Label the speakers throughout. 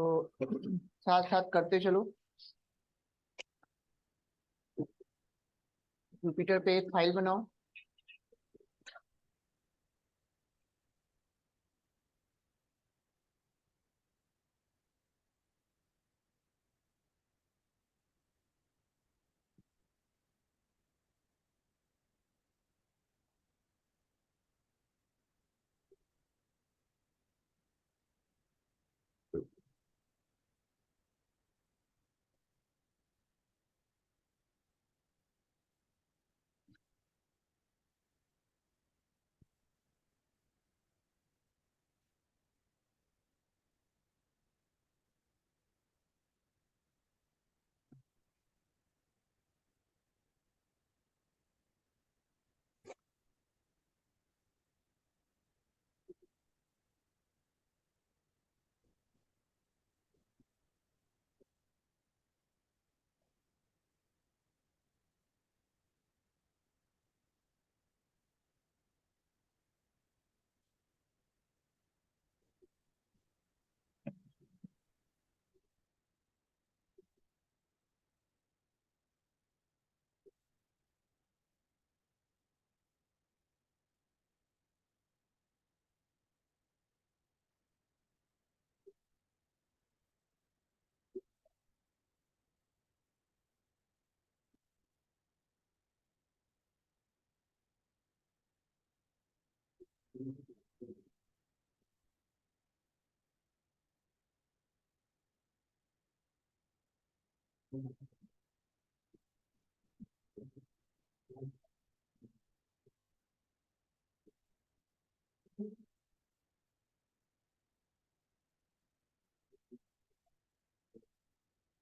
Speaker 1: तो साथ साथ करते चलो। जुपिटर पे एक फाइल बनाओ।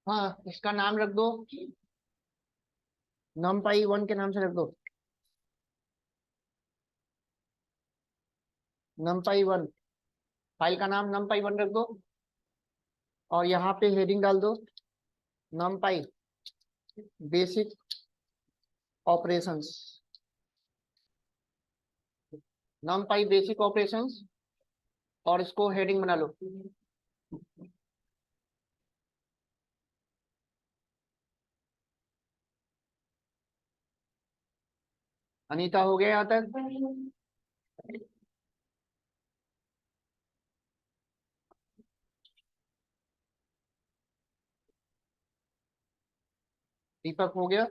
Speaker 1: हाँ, इसका नाम रख दो, नमपाई 1 के नाम से रख दो। num.py 1, फाइल का नाम num.py 1 रख दो। और यहाँ पे हेडिंग डाल दो, numpy basic operations. numpy basic operations, और इसको हेडिंग बना लो। अनीता, हो गया यहाँ तक? दीपक, हो गया?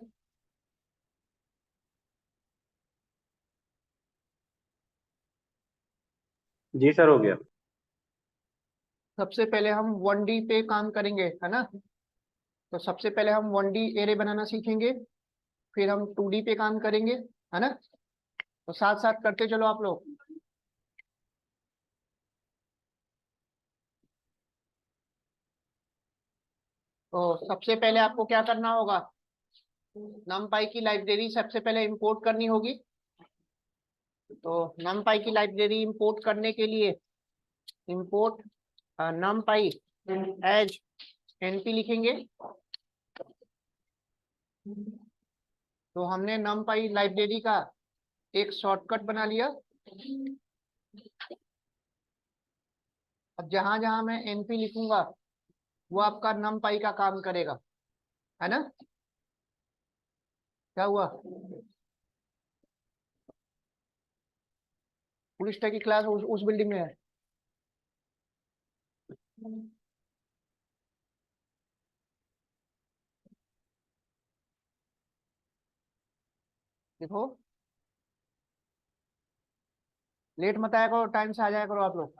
Speaker 2: जी सर, हो गया।
Speaker 1: सबसे पहले हम 1D पे काम करेंगे, है ना? तो सबसे पहले हम 1D एरे बनाना सीखेंगे, फिर हम 2D पे काम करेंगे, है ना? तो साथ साथ करते चलो आप लोग। तो सबसे पहले आपको क्या करना होगा, numpy की लाइब्रेरी सबसे पहले इंपोर्ट करनी होगी। तो numpy की लाइब्रेरी इंपोर्ट करने के लिए इंपोर्ट numpy एज np लिखेंगे। तो हमने numpy लाइब्रेरी का एक शॉर्टकट बना लिया। अब जहां जहां मैं np लिखूंगा वो आपका numpy का काम करेगा, है ना? क्या हुआ? फुल स्टैक की क्लास उस बिल्डिंग में है। देखो, लेट मत आया करो, टाइम से आ जाया करो आप लोग,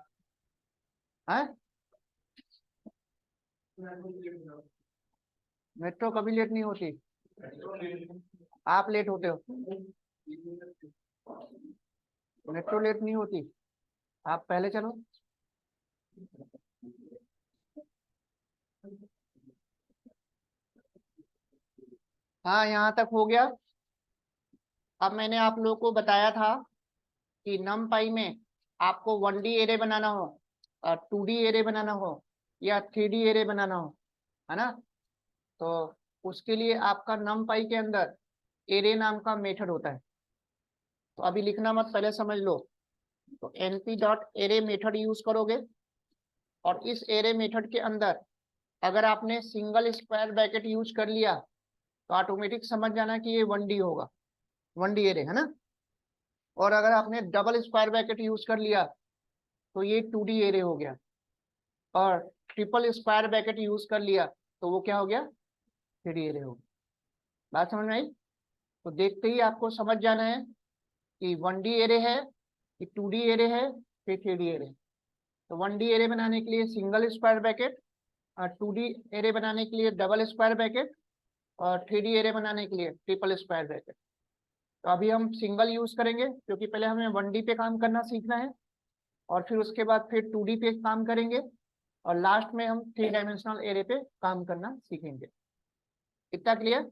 Speaker 1: हैं? मेट्रो कभी लेट नहीं होती, आप लेट होते हो। मेट्रो लेट नहीं होती, आप पहले चलो। हाँ, यहाँ तक हो गया। अब मैंने आप लोगों को बताया था कि numpy में आपको 1D एरे बनाना हो, 2D एरे बनाना हो, या 3D एरे बनाना हो, है ना? तो उसके लिए आपका numpy के अंदर एरे नाम का मेथड होता है। तो अभी लिखना मत, पहले समझ लो। तो np dot array method use करोगे, और इस एरे मेथड के अंदर अगर आपने सिंगल स्क्वायर ब्रैकेट यूज कर लिया तो ऑटोमेटिक समझ जाना कि ये 1D होगा, 1D एरे है ना। और अगर आपने डबल स्क्वायर ब्रैकेट यूज कर लिया तो ये 2D एरे हो गया। और ट्रिपल स्क्वायर ब्रैकेट यूज कर लिया तो वो क्या हो गया, 3D एरे हो गया। बात समझ में आई? तो देखते ही आपको समझ जाना है कि 1D एरे है कि 2D एरे है फिर 3D एरे। तो 1D एरे बनाने के लिए सिंगल स्क्वायर ब्रैकेट, और 2D एरे बनाने के लिए डबल स्क्वायर ब्रैकेट, और 3D एरे बनाने के लिए ट्रिपल स्क्वायर ब्रैकेट। तो अभी हम सिंगल यूज करेंगे क्योंकि पहले हमें 1D पे काम करना सीखना है, और फिर उसके बाद फिर 2D पे काम करेंगे, और लास्ट में हम 3 डायमेंशनल एरे पे काम करना सीखेंगे। इतना क्लियर?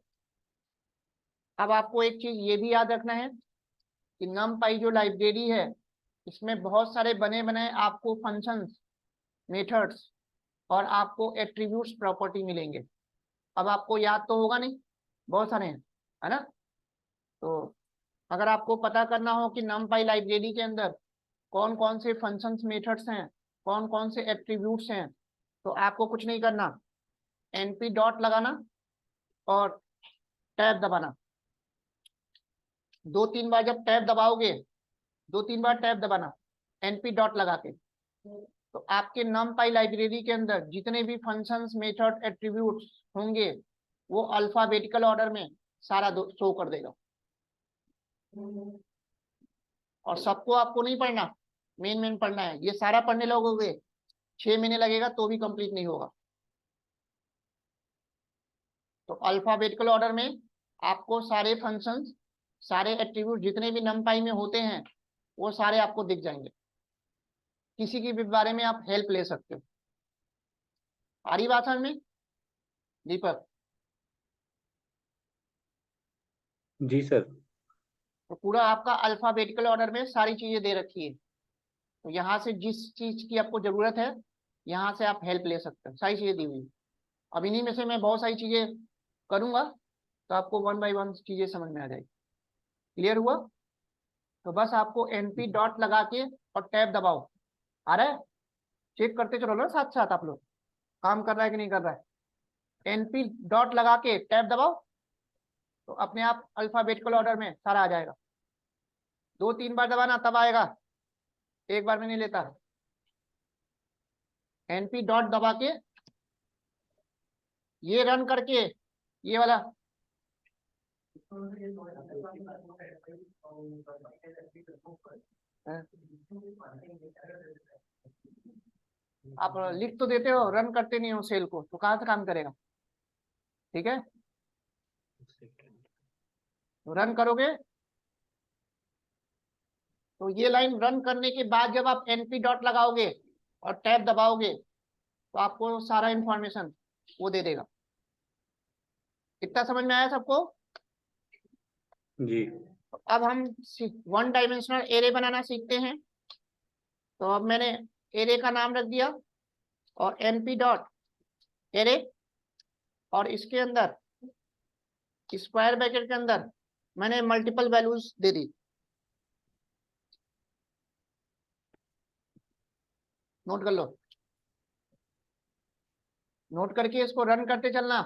Speaker 1: अब आपको एक चीज ये भी याद रखना है कि NumPy जो लाइब्रेरी है इसमें बहुत सारे बने बनाए आपको फंक्शंस, मेथड्स और आपको एट्रीब्यूट्स प्रॉपर्टी मिलेंगे। अब आपको याद तो होगा नहीं, बहुत सारे हैं, है ना। तो अगर आपको पता करना हो कि NumPy लाइब्रेरी के अंदर कौन कौन से फंक्शंस, मेथड्स हैं, कौन कौन से एट्रीब्यूट्स हैं, तो आपको कुछ नहीं करना, np डॉट लगाना और टैब दबाना। 2-3 बार जब टैब दबाओगे, 2-3 बार टैब दबाना np डॉट लगा के, तो आपके NumPy लाइब्रेरी के अंदर जितने भी फंक्शंस, मेथड, एट्रीब्यूट्स होंगे वो अल्फाबेटिकल ऑर्डर में सारा शो कर देगा। और सबको आपको नहीं पढ़ना, मेन पढ़ना है। ये सारा पढ़ने लगोगे 6 महीने लगेगा तो भी कंप्लीट नहीं होगा। तो अल्फाबेटिकल ऑर्डर में आपको सारे फंक्शंस, सारे एट्रीब्यूट जितने भी NumPy में होते हैं वो सारे आपको दिख जाएंगे। किसी की भी बारे में आप हेल्प ले सकते हो। आ रही बात समझ में दीपक?
Speaker 2: जी सर।
Speaker 1: तो पूरा आपका अल्फाबेटिकल ऑर्डर में सारी चीजें दे रखी है। तो यहाँ से जिस चीज की आपको जरूरत है यहाँ से आप हेल्प ले सकते हो, सारी चीजें दी हुई। अब इन्हीं में से मैं बहुत सारी चीजें करूंगा तो आपको 1 बाय 1 चीजें समझ में आ जाएगी। क्लियर हुआ? तो बस आपको np डॉट लगा के और टैब दबाओ। आ रहा है? चेक करते चलो ना साथ साथ, आप लोग काम कर रहा है कि नहीं कर रहा है। np डॉट लगा के टैब दबाओ तो अपने आप अल्फाबेटिकल ऑर्डर में सारा आ जाएगा। 2-3 बार दबाना तब आएगा, एक बार में नहीं लेता। np डॉट दबा के ये रन करके ये वाला आप लिख तो देते हो, रन करते नहीं हो सेल को, तो कहाँ से काम करेगा? ठीक है, तो रन करोगे तो ये लाइन रन करने के बाद जब आप np डॉट लगाओगे और टैब दबाओगे तो आपको सारा इंफॉर्मेशन वो दे देगा। इतना समझ में आया सबको?
Speaker 2: जी।
Speaker 1: तो अब हम 1 डायमेंशनल एरे बनाना सीखते हैं। तो अब मैंने एरे का नाम रख दिया और np डॉट एरे, और इसके अंदर स्क्वायर ब्रैकेट के अंदर मैंने मल्टीपल वैल्यूज दे दी। नोट कर लो, नोट करके इसको रन करते चलना।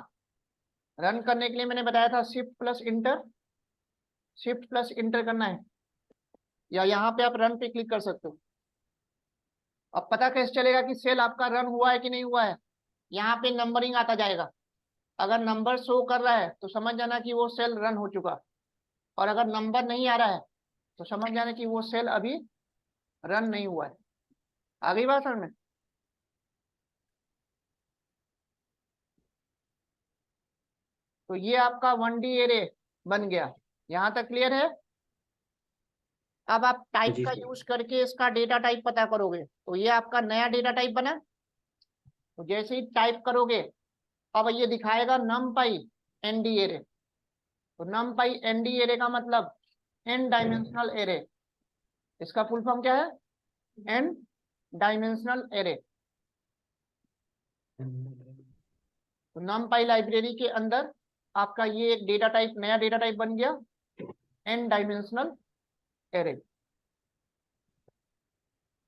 Speaker 1: रन करने के लिए मैंने बताया था shift plus inter, shift plus inter करना है, या यहाँ पे आप रन पे क्लिक कर सकते हो। अब पता कैसे चलेगा कि सेल आपका रन हुआ है कि नहीं हुआ है? यहाँ पे नंबरिंग आता जाएगा। अगर नंबर शो कर रहा है तो समझ जाना कि वो सेल रन हो चुका, और अगर नंबर नहीं आ रहा है तो समझ जाना कि वो सेल अभी रन नहीं हुआ है। आ गई बात समझ में? तो ये आपका 1D एरे बन गया। यहाँ तक क्लियर है? अब आप टाइप
Speaker 2: जी
Speaker 1: का
Speaker 2: सर।
Speaker 1: यूज करके इसका डेटा टाइप पता करोगे। तो ये आपका नया डेटा टाइप बना। तो जैसे ही टाइप करोगे अब ये दिखाएगा NumPy ND एरे। तो NumPy ND एरे का मतलब n डायमेंशनल एरे। इसका फुल फॉर्म क्या है? n dimensional array. तो NumPy लाइब्रेरी के अंदर आपका ये एक डेटा टाइप, नया डेटा टाइप बन गया, n डायमेंशनल एरे।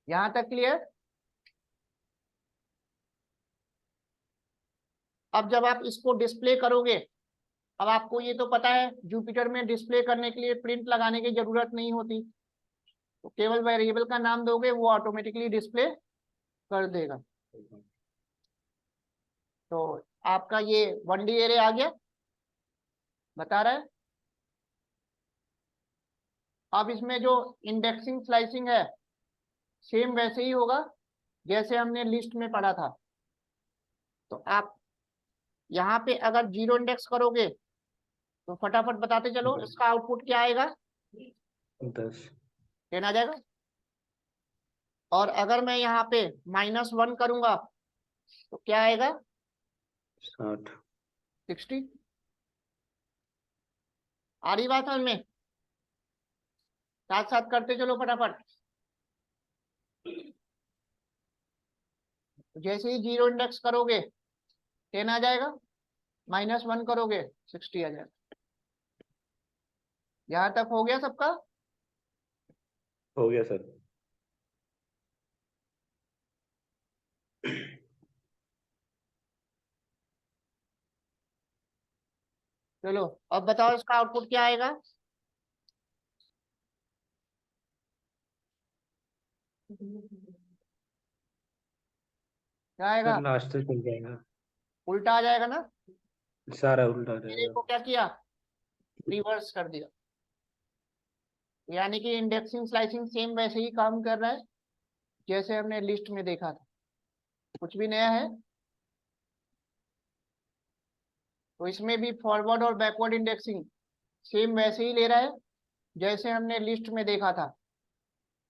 Speaker 1: यहां तक क्लियर? अब जब आप इसको डिस्प्ले करोगे, अब आपको ये तो पता है जुपिटर में डिस्प्ले करने के लिए प्रिंट लगाने की जरूरत नहीं होती, तो केवल वेरिएबल का नाम दोगे वो ऑटोमेटिकली डिस्प्ले कर देगा। तो आपका ये 1D एरे आ गया, बता रहा है। अब इसमें जो इंडेक्सिंग स्लाइसिंग है सेम वैसे ही होगा जैसे हमने लिस्ट में पढ़ा था। तो आप यहाँ पे अगर 0 इंडेक्स करोगे तो फटाफट बताते चलो इसका आउटपुट क्या आएगा,
Speaker 2: 10।
Speaker 1: 10 आ जाएगा। और अगर मैं यहाँ पे -1 करूंगा तो क्या आएगा,
Speaker 2: 60।
Speaker 1: 60। आ रही बात समझ में, साथ साथ करते चलो फटाफट। जैसे ही 0 इंडेक्स करोगे 10 आ जाएगा, -1 करोगे 60 आ जाएगा। यहां तक हो गया सबका।
Speaker 2: हो गया सर।
Speaker 1: चलो अब बताओ इसका आउटपुट क्या आएगा। क्या आएगा,
Speaker 2: सर लास्ट तक चल जाएगा,
Speaker 1: उल्टा आ जाएगा ना।
Speaker 2: सारा उल्टा
Speaker 1: मेरे
Speaker 2: जाएगा।
Speaker 1: को क्या किया, रिवर्स कर दिया। यानी कि इंडेक्सिंग स्लाइसिंग सेम वैसे ही काम कर रहा है जैसे हमने लिस्ट में देखा था, कुछ भी नया है। तो इसमें भी फॉरवर्ड और बैकवर्ड इंडेक्सिंग सेम वैसे ही ले रहा है जैसे हमने लिस्ट में देखा था।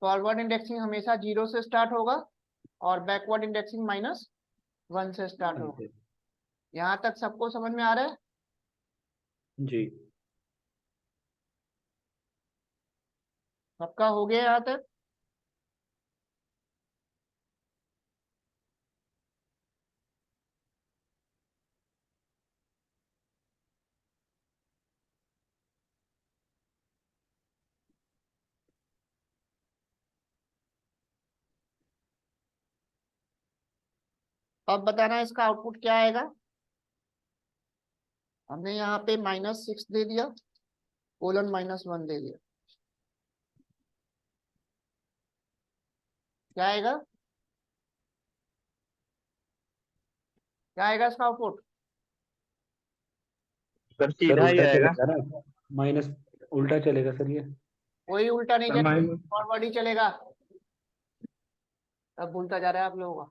Speaker 1: फॉरवर्ड इंडेक्सिंग हमेशा 0 से स्टार्ट होगा और बैकवर्ड इंडेक्सिंग -1 से स्टार्ट होगा। यहाँ तक सबको समझ में आ रहा है।
Speaker 2: जी।
Speaker 1: सबका हो गया यहाँ तक। अब बताना इसका आउटपुट क्या आएगा। हमने यहाँ पे -6 दे दिया, कोलन -1 दे दिया, क्या आएगा, क्या आएगा इसका आउटपुट।
Speaker 3: सर
Speaker 2: सर
Speaker 3: सीधा ही
Speaker 2: उल्टा
Speaker 3: आएगा।
Speaker 2: चलेगा ना, माइनस उल्टा चलेगा सर ये।
Speaker 1: कोई उल्टा नहीं
Speaker 3: सर
Speaker 1: चलेगा,
Speaker 3: माइनस
Speaker 1: फॉरवर्ड ही चलेगा। अब भूलता जा रहा है आप लोगों का।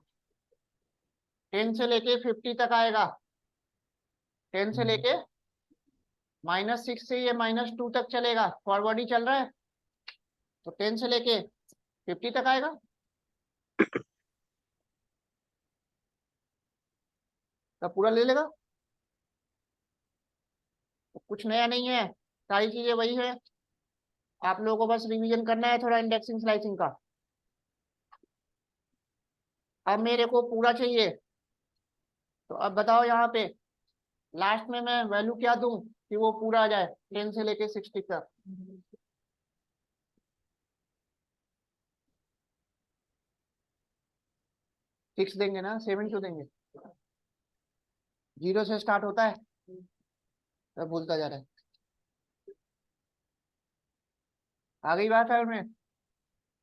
Speaker 1: 10 से लेके 50 तक आएगा, 10 से लेके -6 से ये -2 तक चलेगा, फॉरवर्ड ही चल रहा है। तो 10 से लेके 50 तक आएगा। तब पूरा ले लेगा। तो कुछ नया नहीं है, सारी चीजें वही है। आप लोगों को बस रिवीजन करना है थोड़ा इंडेक्सिंग स्लाइसिंग का। अब मेरे को पूरा चाहिए, तो अब बताओ यहाँ पे लास्ट में मैं वैल्यू क्या दूं कि वो पूरा आ जाए 10 से लेके 60 तक। 6 देंगे ना, 7 क्यों देंगे, 0 से स्टार्ट होता है। तब भूलता जा रहा है। आ गई बात है में।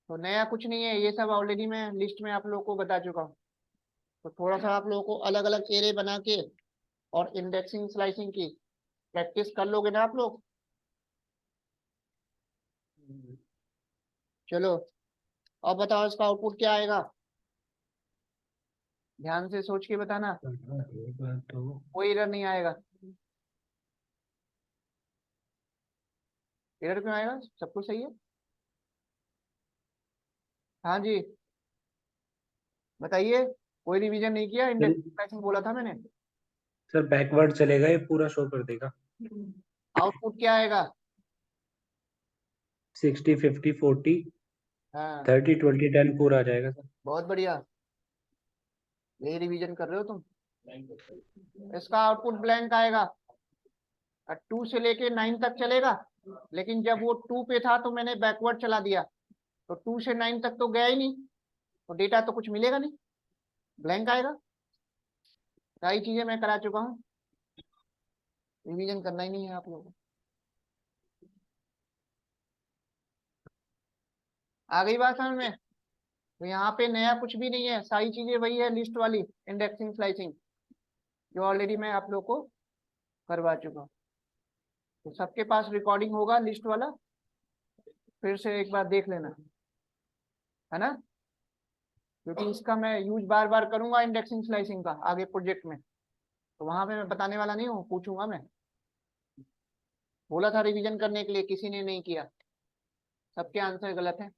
Speaker 1: तो नया कुछ नहीं है, ये सब ऑलरेडी मैं लिस्ट में आप लोगों को बता चुका हूँ। तो थोड़ा सा आप लोगों को अलग अलग एरे बना के और इंडेक्सिंग स्लाइसिंग की प्रैक्टिस कर लोगे ना आप लोग। चलो अब बताओ इसका आउटपुट क्या आएगा, ध्यान से सोच के बताना,
Speaker 2: तो
Speaker 1: कोई एरर नहीं आएगा। एरर क्यों आएगा, सब कुछ सही है। हाँ जी बताइए, कोई रिवीजन नहीं किया, इंडेक्सिंग स्लाइसिंग बोला था मैंने।
Speaker 2: सर बैकवर्ड चलेगा, ये पूरा शो कर देगा।
Speaker 1: आउटपुट क्या आएगा।
Speaker 2: 60 50 40
Speaker 1: हाँ
Speaker 2: 30 20 10 पूरा आ जाएगा सर।
Speaker 1: बहुत बढ़िया, यही रिवीजन कर रहे हो तुम। इसका आउटपुट ब्लैंक आएगा, 2 से लेके 9 तक चलेगा। लेकिन जब वो 2 पे था तो मैंने बैकवर्ड चला दिया, तो 2 से 9 तक तो गया ही नहीं, तो डेटा तो कुछ मिलेगा नहीं, ब्लैंक आएगा। सारी चीजें मैं करा चुका हूँ, रिवीजन करना ही नहीं है आप लोगों को। आ गई बात समझ में? तो यहाँ पे नया कुछ भी नहीं है, सारी चीजें वही है लिस्ट वाली, इंडेक्सिंग स्लाइसिंग, जो ऑलरेडी मैं आप लोग को करवा चुका हूँ। तो सबके पास रिकॉर्डिंग होगा लिस्ट वाला, फिर से एक बार देख लेना, है ना? क्योंकि इसका मैं यूज बार बार करूंगा इंडेक्सिंग स्लाइसिंग का आगे प्रोजेक्ट में, तो वहां पे मैं बताने वाला नहीं हूँ, पूछूंगा मैं। बोला था रिवीजन करने के लिए, किसी ने नहीं किया, सबके आंसर गलत है।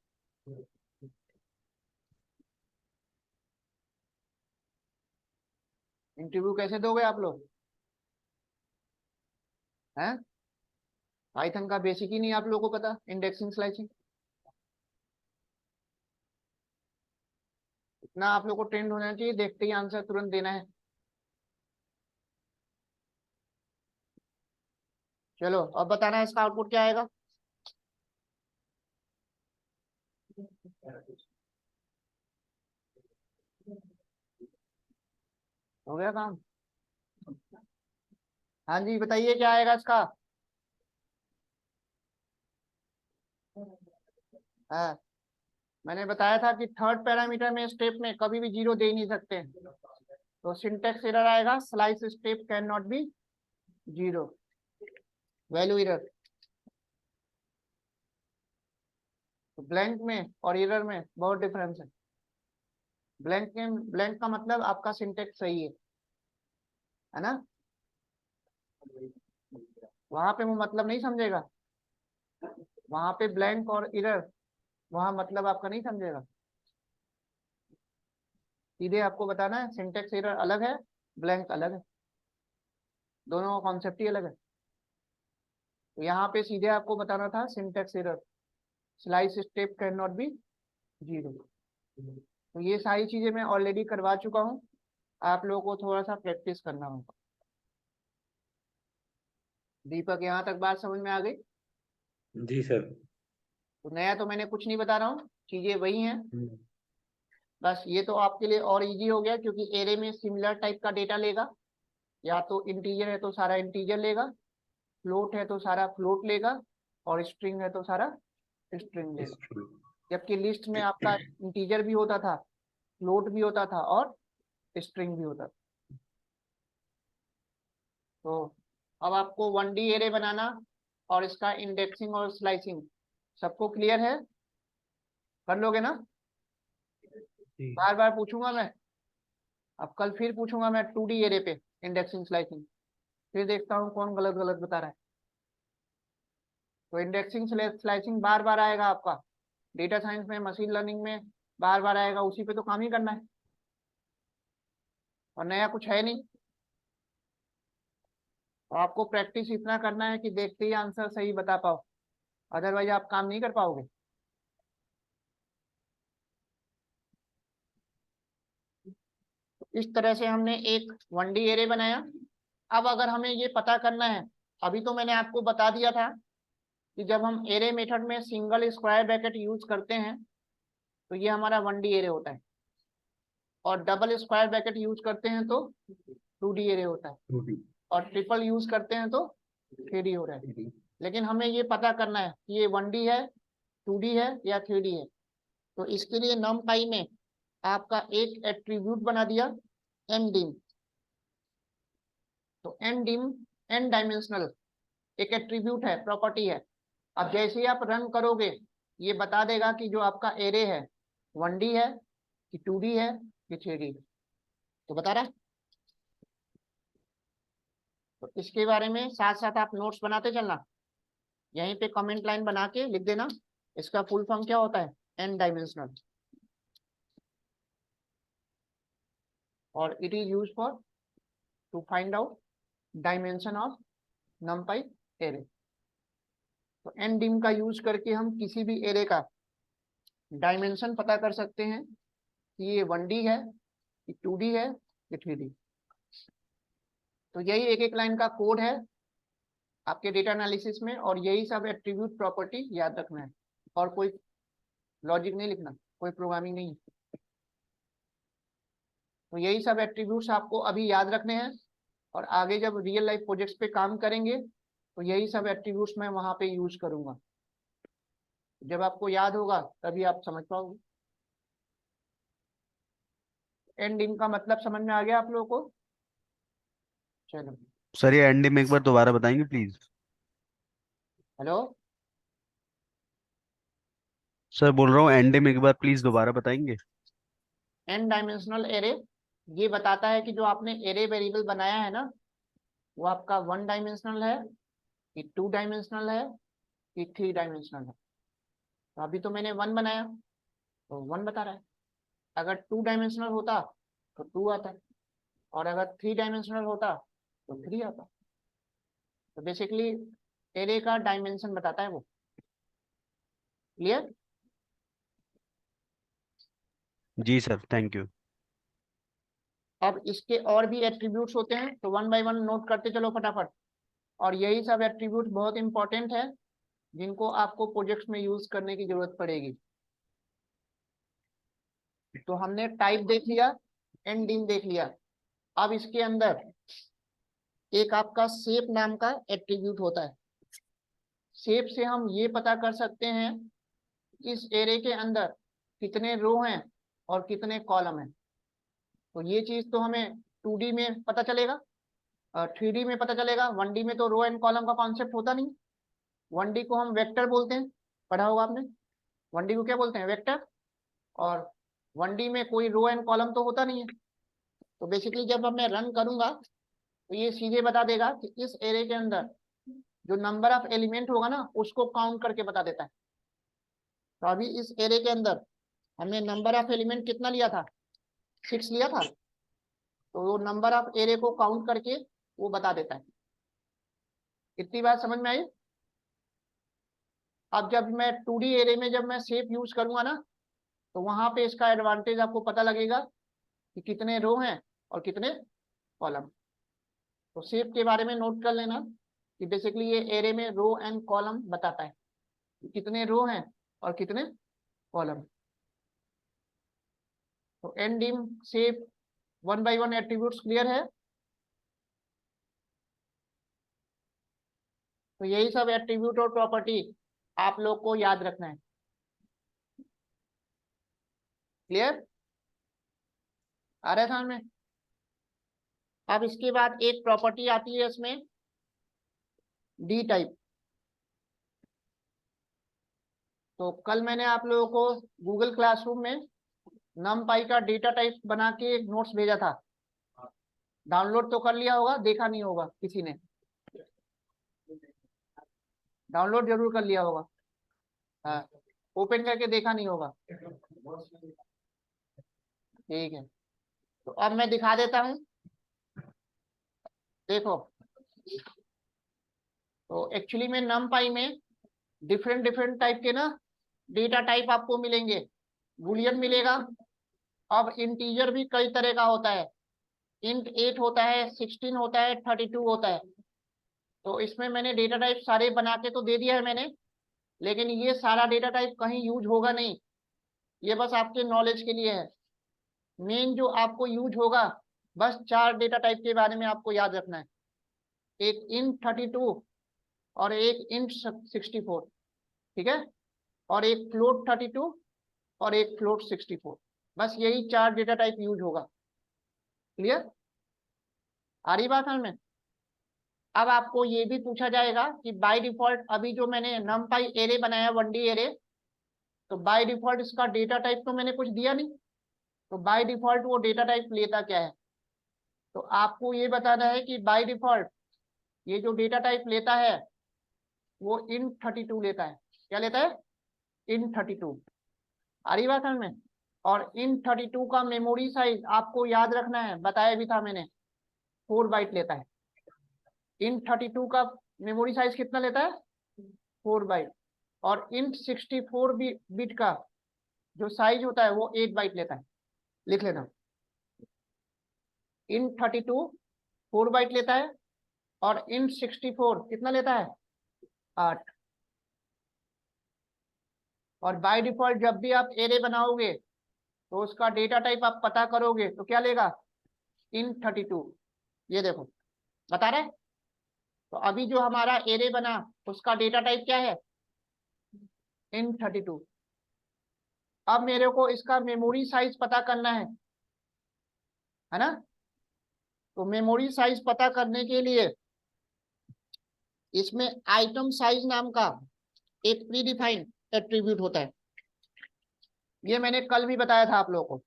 Speaker 1: इंटरव्यू कैसे दोगे आप लोग? हैं? पाइथन का बेसिक ही नहीं आप लोगों को पता, इंडेक्सिंग स्लाइसिंग। इतना आप लोग को ट्रेंड होना चाहिए, देखते ही आंसर तुरंत देना है। चलो अब बताना है इसका आउटपुट क्या आएगा। हो गया काम? हाँ जी बताइए क्या आएगा इसका। हाँ, मैंने बताया था कि थर्ड पैरामीटर में स्टेप में कभी भी जीरो दे ही नहीं सकते, तो सिंटेक्स एरर आएगा, slice step can not be zero, value error. तो ब्लैंक में और एरर में बहुत डिफरेंस है। ब्लैंक का मतलब आपका सिंटेक्स सही है ना? वहां पे वो मतलब नहीं समझेगा, वहां पे ब्लैंक और एरर, वहां मतलब आपका नहीं समझेगा। सीधे आपको बताना है सिंटेक्स एरर अलग है, ब्लैंक अलग है, दोनों का कॉन्सेप्ट ही अलग है। तो यहाँ पे सीधे आपको बताना था syntax error, slice step can not be zero. तो ये सारी चीजें मैं ऑलरेडी करवा चुका हूँ, आप लोगों को थोड़ा सा प्रैक्टिस करना होगा। दीपक यहाँ तक बात समझ में आ गई?
Speaker 2: जी सर।
Speaker 1: तो नया तो मैंने कुछ नहीं बता रहा हूँ, चीजें वही हैं।
Speaker 2: हम्म,
Speaker 1: बस ये तो आपके लिए और इजी हो गया, क्योंकि एरे में सिमिलर टाइप का डेटा लेगा, या तो इंटीजर है तो सारा इंटीजर लेगा, फ्लोट है तो सारा फ्लोट लेगा, और स्ट्रिंग है तो सारा स्ट्रिंग लेगा।
Speaker 2: history।
Speaker 1: जबकि लिस्ट में आपका इंटीजर भी होता था, फ्लोट भी होता था, और स्ट्रिंग भी होता था। तो अब आपको 1D एरे बनाना और इसका इंडेक्सिंग और स्लाइसिंग सबको क्लियर है? कर लोगे ना?
Speaker 2: जी
Speaker 1: बार बार पूछूंगा मैं, अब कल फिर पूछूंगा मैं 2D एरे पे इंडेक्सिंग स्लाइसिंग, फिर देखता हूँ कौन गलत गलत बता रहा है। तो इंडेक्सिंग स्लाइसिंग बार बार आएगा आपका, डेटा साइंस में, मशीन लर्निंग में बार बार आएगा, उसी पे तो काम ही करना है, और नया कुछ है नहीं। तो आपको प्रैक्टिस इतना करना है कि देखते ही आंसर सही बता पाओ, अदरवाइज आप काम नहीं कर पाओगे। इस तरह से हमने एक 1D एरे बनाया। अब अगर हमें ये पता करना है, अभी तो मैंने आपको बता दिया था कि जब हम एरे मेथड में सिंगल स्क्वायर ब्रैकेट यूज करते हैं तो ये हमारा 1D एरे होता है, और डबल स्क्वायर ब्रैकेट यूज करते हैं तो 2D एरे होता है,
Speaker 2: टू
Speaker 1: और ट्रिपल यूज करते हैं तो 3D हो रहा है।
Speaker 2: डी।
Speaker 1: लेकिन हमें ये पता करना है कि ये 1D है, 2D है, या 3D है। तो इसके लिए numpy में आपका एक एट्रीब्यूट बना दिया, mdim। तो mdim n डायमेंशनल एक एट्रीब्यूट है, प्रॉपर्टी है। अब जैसे ही आप रन करोगे, ये बता देगा कि जो आपका एरे है 1D है कि 2D है कि 3D है, तो बता रहा है। तो इसके बारे में साथ साथ आप नोट्स बनाते चलना, यहीं पे कमेंट लाइन बना के लिख देना इसका फुल फॉर्म क्या होता है, एन डायमेंशनल, और it is use for to find out dimension of numpy array. तो एन डिम का यूज करके हम किसी भी एरे का डायमेंशन पता कर सकते हैं कि ये 1D है कि 2D है कि 3D। तो यही एक एक लाइन का कोड है आपके डेटा एनालिसिस में, और यही सब एट्रीब्यूट प्रॉपर्टी याद रखना है, और कोई लॉजिक नहीं लिखना, कोई प्रोग्रामिंग नहीं है। तो यही सब एट्रीब्यूट्स आपको अभी याद रखने हैं, और आगे जब रियल लाइफ प्रोजेक्ट्स पे काम करेंगे तो यही सब एट्रीब्यूट्स मैं वहां पे यूज करूंगा। जब आपको याद होगा तभी आप समझ पाओगे। एंड इन का मतलब समझ में आ गया आप लोगों को? चलो।
Speaker 3: सर ये एंडिंग में एक बार दोबारा बताएंगे प्लीज।
Speaker 1: हेलो।
Speaker 3: सर बोल रहा हूँ एंडिंग में एक बार प्लीज दोबारा बताएंगे।
Speaker 1: एन डायमेंशनल एरे ये बताता है कि जो आपने एरे वेरिएबल बनाया है ना, वो आपका 1 डायमेंशनल है कि 2 डायमेंशनल है कि 3 डायमेंशनल है। तो अभी तो मैंने 1 बनाया तो 1 बता रहा है। अगर 2 डायमेंशनल होता तो 2 आता, और अगर 3 डायमेंशनल होता तो 3 आता। तो बेसिकली एरे का डायमेंशन बताता है वो। क्लियर?
Speaker 3: जी सर, थैंक यू।
Speaker 1: अब इसके और भी एट्रीब्यूट्स होते हैं, तो 1 बाय 1 नोट करते चलो फटाफट। और यही सब एट्रीब्यूट बहुत इंपॉर्टेंट है जिनको आपको प्रोजेक्ट्स में यूज करने की जरूरत पड़ेगी। तो हमने टाइप देख लिया, एंड इन देख लिया। अब इसके अंदर एक आपका शेप नाम का एट्रीब्यूट होता है। शेप से हम ये पता कर सकते हैं इस एरे के अंदर कितने रो हैं और कितने कॉलम हैं। तो ये चीज तो हमें 2D में पता चलेगा, 3D में पता चलेगा। 1D में तो रो एंड कॉलम का कॉन्सेप्ट होता नहीं। 1D को हम वेक्टर बोलते हैं, पढ़ा होगा आपने। 1D को क्या बोलते हैं? वेक्टर। और 1D में कोई रो एंड कॉलम तो होता नहीं है। तो बेसिकली जब अब मैं रन करूंगा तो ये सीधे बता देगा कि इस एरे के अंदर जो नंबर ऑफ एलिमेंट होगा ना उसको काउंट करके बता देता है। तो अभी इस एरे के अंदर हमने नंबर ऑफ एलिमेंट कितना लिया था? 6 लिया था। तो वो नंबर ऑफ एरे को काउंट करके वो बता देता है। इतनी बात समझ में आई? अब जब मैं 2D एरे में जब मैं शेप यूज करूंगा ना, तो वहां पे इसका एडवांटेज आपको पता लगेगा कि कितने रो हैं और कितने कॉलम। तो शेप के बारे में नोट कर लेना कि बेसिकली ये एरे में रो एंड कॉलम बताता है कि कितने रो हैं और कितने कॉलम। तो and dim shape 1 by 1 attributes clear है? तो यही सब एट्रीब्यूट और प्रॉपर्टी आप लोग को याद रखना है। क्लियर? आ रहा है समझ में? अब इसके बाद एक प्रॉपर्टी आती है इसमें, डी टाइप। तो कल मैंने आप लोगों को गूगल क्लासरूम में नमपाई का डेटा टाइप बना के एक नोट्स भेजा था। डाउनलोड तो कर लिया होगा, देखा नहीं होगा किसी ने। डाउनलोड जरूर कर लिया होगा, हाँ। ओपन करके देखा नहीं होगा। ठीक है, तो अब मैं दिखा देता हूँ। देखो, तो एक्चुअली में नमपाई में डिफरेंट डिफरेंट टाइप के ना डेटा टाइप आपको मिलेंगे। बूलियन मिलेगा। अब इंटीजर भी कई तरह का होता है। इंट 8 होता है, 16 होता है, 32 होता है। तो इसमें मैंने डेटा टाइप सारे बना के तो दे दिया है मैंने, लेकिन ये सारा डेटा टाइप कहीं यूज होगा नहीं। ये बस आपके नॉलेज के लिए है। मेन जो आपको यूज होगा, बस 4 डेटा टाइप के बारे में आपको याद रखना है। एक इंट 32 और एक इंट 64, ठीक है, और एक फ्लोट 32 और एक फ्लोट 64। बस यही 4 डेटा टाइप यूज होगा। क्लियर? आ रही बात समझ में? अब आपको ये भी पूछा जाएगा कि बाय डिफॉल्ट अभी जो मैंने नमपाई एरे बनाया 1D एरे, तो बाय डिफॉल्ट इसका डेटा टाइप तो मैंने कुछ दिया नहीं। तो बाय डिफॉल्ट वो डेटा टाइप लेता क्या है? तो आपको ये बताना है कि बाय डिफॉल्ट ये जो डेटा टाइप लेता है वो int 32 लेता है। क्या लेता है? int 32। आ रही बात समझ में? और int 32 का मेमोरी साइज आपको याद रखना है, बताया भी था मैंने, 4 बाइट लेता है। int 32 का मेमोरी साइज कितना लेता है? 4 बाइट। और int 64 बिट का जो साइज होता है वो 8 बाइट लेता है। लिख लेना, int 32 4 बाइट लेता है और int 64 कितना लेता है? 8। और बाय डिफॉल्ट जब भी आप एरे बनाओगे तो उसका डेटा टाइप आप पता करोगे तो क्या लेगा, int32। ये देखो बता रहे। तो अभी जो हमारा एरे बना उसका डेटा टाइप क्या है, int32। अब मेरे को इसका मेमोरी साइज पता करना है ना। तो मेमोरी साइज पता करने के लिए इसमें आइटम साइज नाम का एक प्री डिफाइंड एट्रीब्यूट होता है। ये मैंने कल भी बताया था आप लोगों को।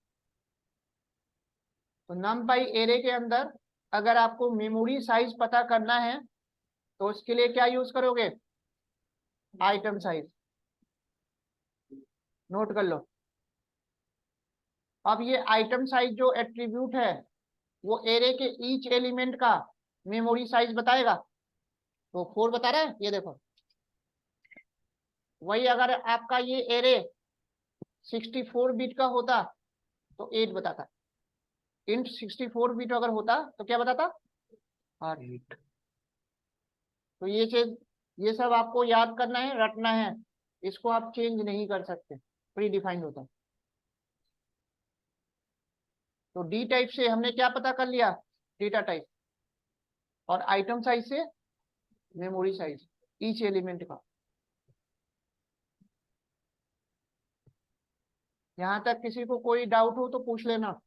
Speaker 1: तो numpy एरे के अंदर अगर आपको मेमोरी साइज पता करना है तो उसके लिए क्या यूज करोगे, आइटम साइज। नोट कर लो। अब ये आइटम साइज जो एट्रीब्यूट है वो एरे के ईच एलिमेंट का मेमोरी साइज बताएगा। तो 4 बता रहा है, ये देखो। वही अगर आपका ये एरे 64 बिट का होता तो 8 बताता। इंट 64 बिट अगर होता तो क्या बताता, 8। तो ये चीज, ये सब आपको याद करना है, रटना है। इसको आप चेंज नहीं कर सकते, प्री डिफाइंड होता है। तो डी टाइप से हमने क्या पता कर लिया, डेटा टाइप, और आइटम साइज से मेमोरी साइज ईच एलिमेंट का। यहां तक किसी को कोई डाउट हो तो पूछ लेना।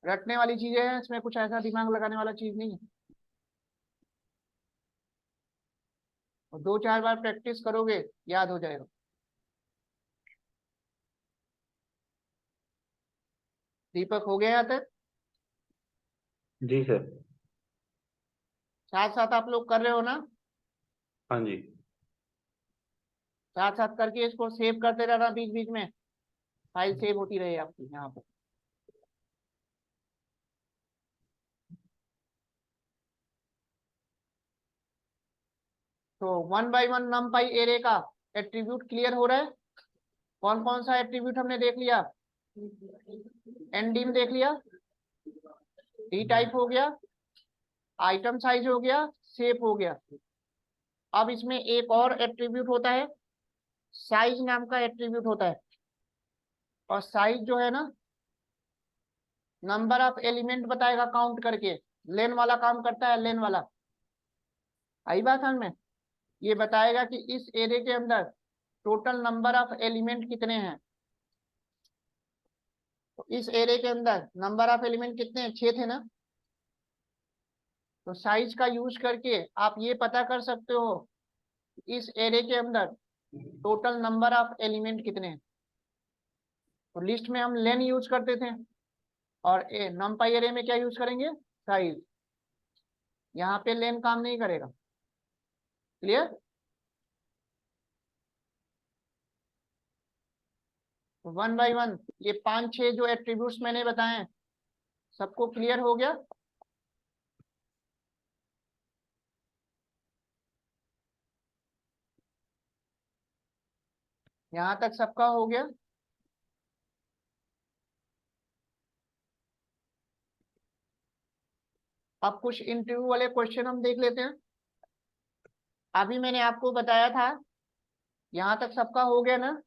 Speaker 1: रटने वाली चीजें हैं, इसमें कुछ ऐसा दिमाग लगाने वाला चीज नहीं है। और 2-4 बार प्रैक्टिस करोगे याद हो जाएगा। दीपक हो गया यहाँ तक?
Speaker 2: जी सर।
Speaker 1: साथ साथ आप लोग कर रहे हो ना?
Speaker 2: हाँ जी।
Speaker 1: साथ साथ करके इसको सेव करते रहना, बीच बीच में फाइल सेव होती रहे आपकी यहाँ पर। तो 1 बाय 1 numpy एरे का एट्रीब्यूट क्लियर हो रहा है। कौन कौन सा एट्रीब्यूट हमने देख लिया, एनडीम देख लिया, डी टाइप हो गया, आइटम साइज हो गया, शेप हो गया। अब इसमें एक और एट्रीब्यूट होता है, साइज नाम का एट्रीब्यूट होता है। और साइज जो है ना, नंबर ऑफ एलिमेंट बताएगा काउंट करके। लेन वाला काम करता है, लेन वाला। आई बात समझ में? ये बताएगा कि इस एरे के अंदर टोटल नंबर ऑफ एलिमेंट कितने हैं। तो इस एरे के अंदर नंबर ऑफ एलिमेंट कितने हैं, 6 थे ना। तो साइज का यूज करके आप ये पता कर सकते हो इस एरे के अंदर टोटल नंबर ऑफ एलिमेंट कितने हैं। तो लिस्ट में हम लेन यूज करते थे, और numpy एरे में क्या यूज करेंगे, साइज। यहाँ पे लेन काम नहीं करेगा। क्लियर? तो 1 बाय 1 ये 5-6 जो एट्रीब्यूट्स मैंने बताए हैं, सबको क्लियर हो गया? यहाँ तक सबका हो गया? अब कुछ इंटरव्यू वाले क्वेश्चन हम देख लेते हैं। अभी मैंने आपको बताया था, यहाँ तक सबका हो गया ना?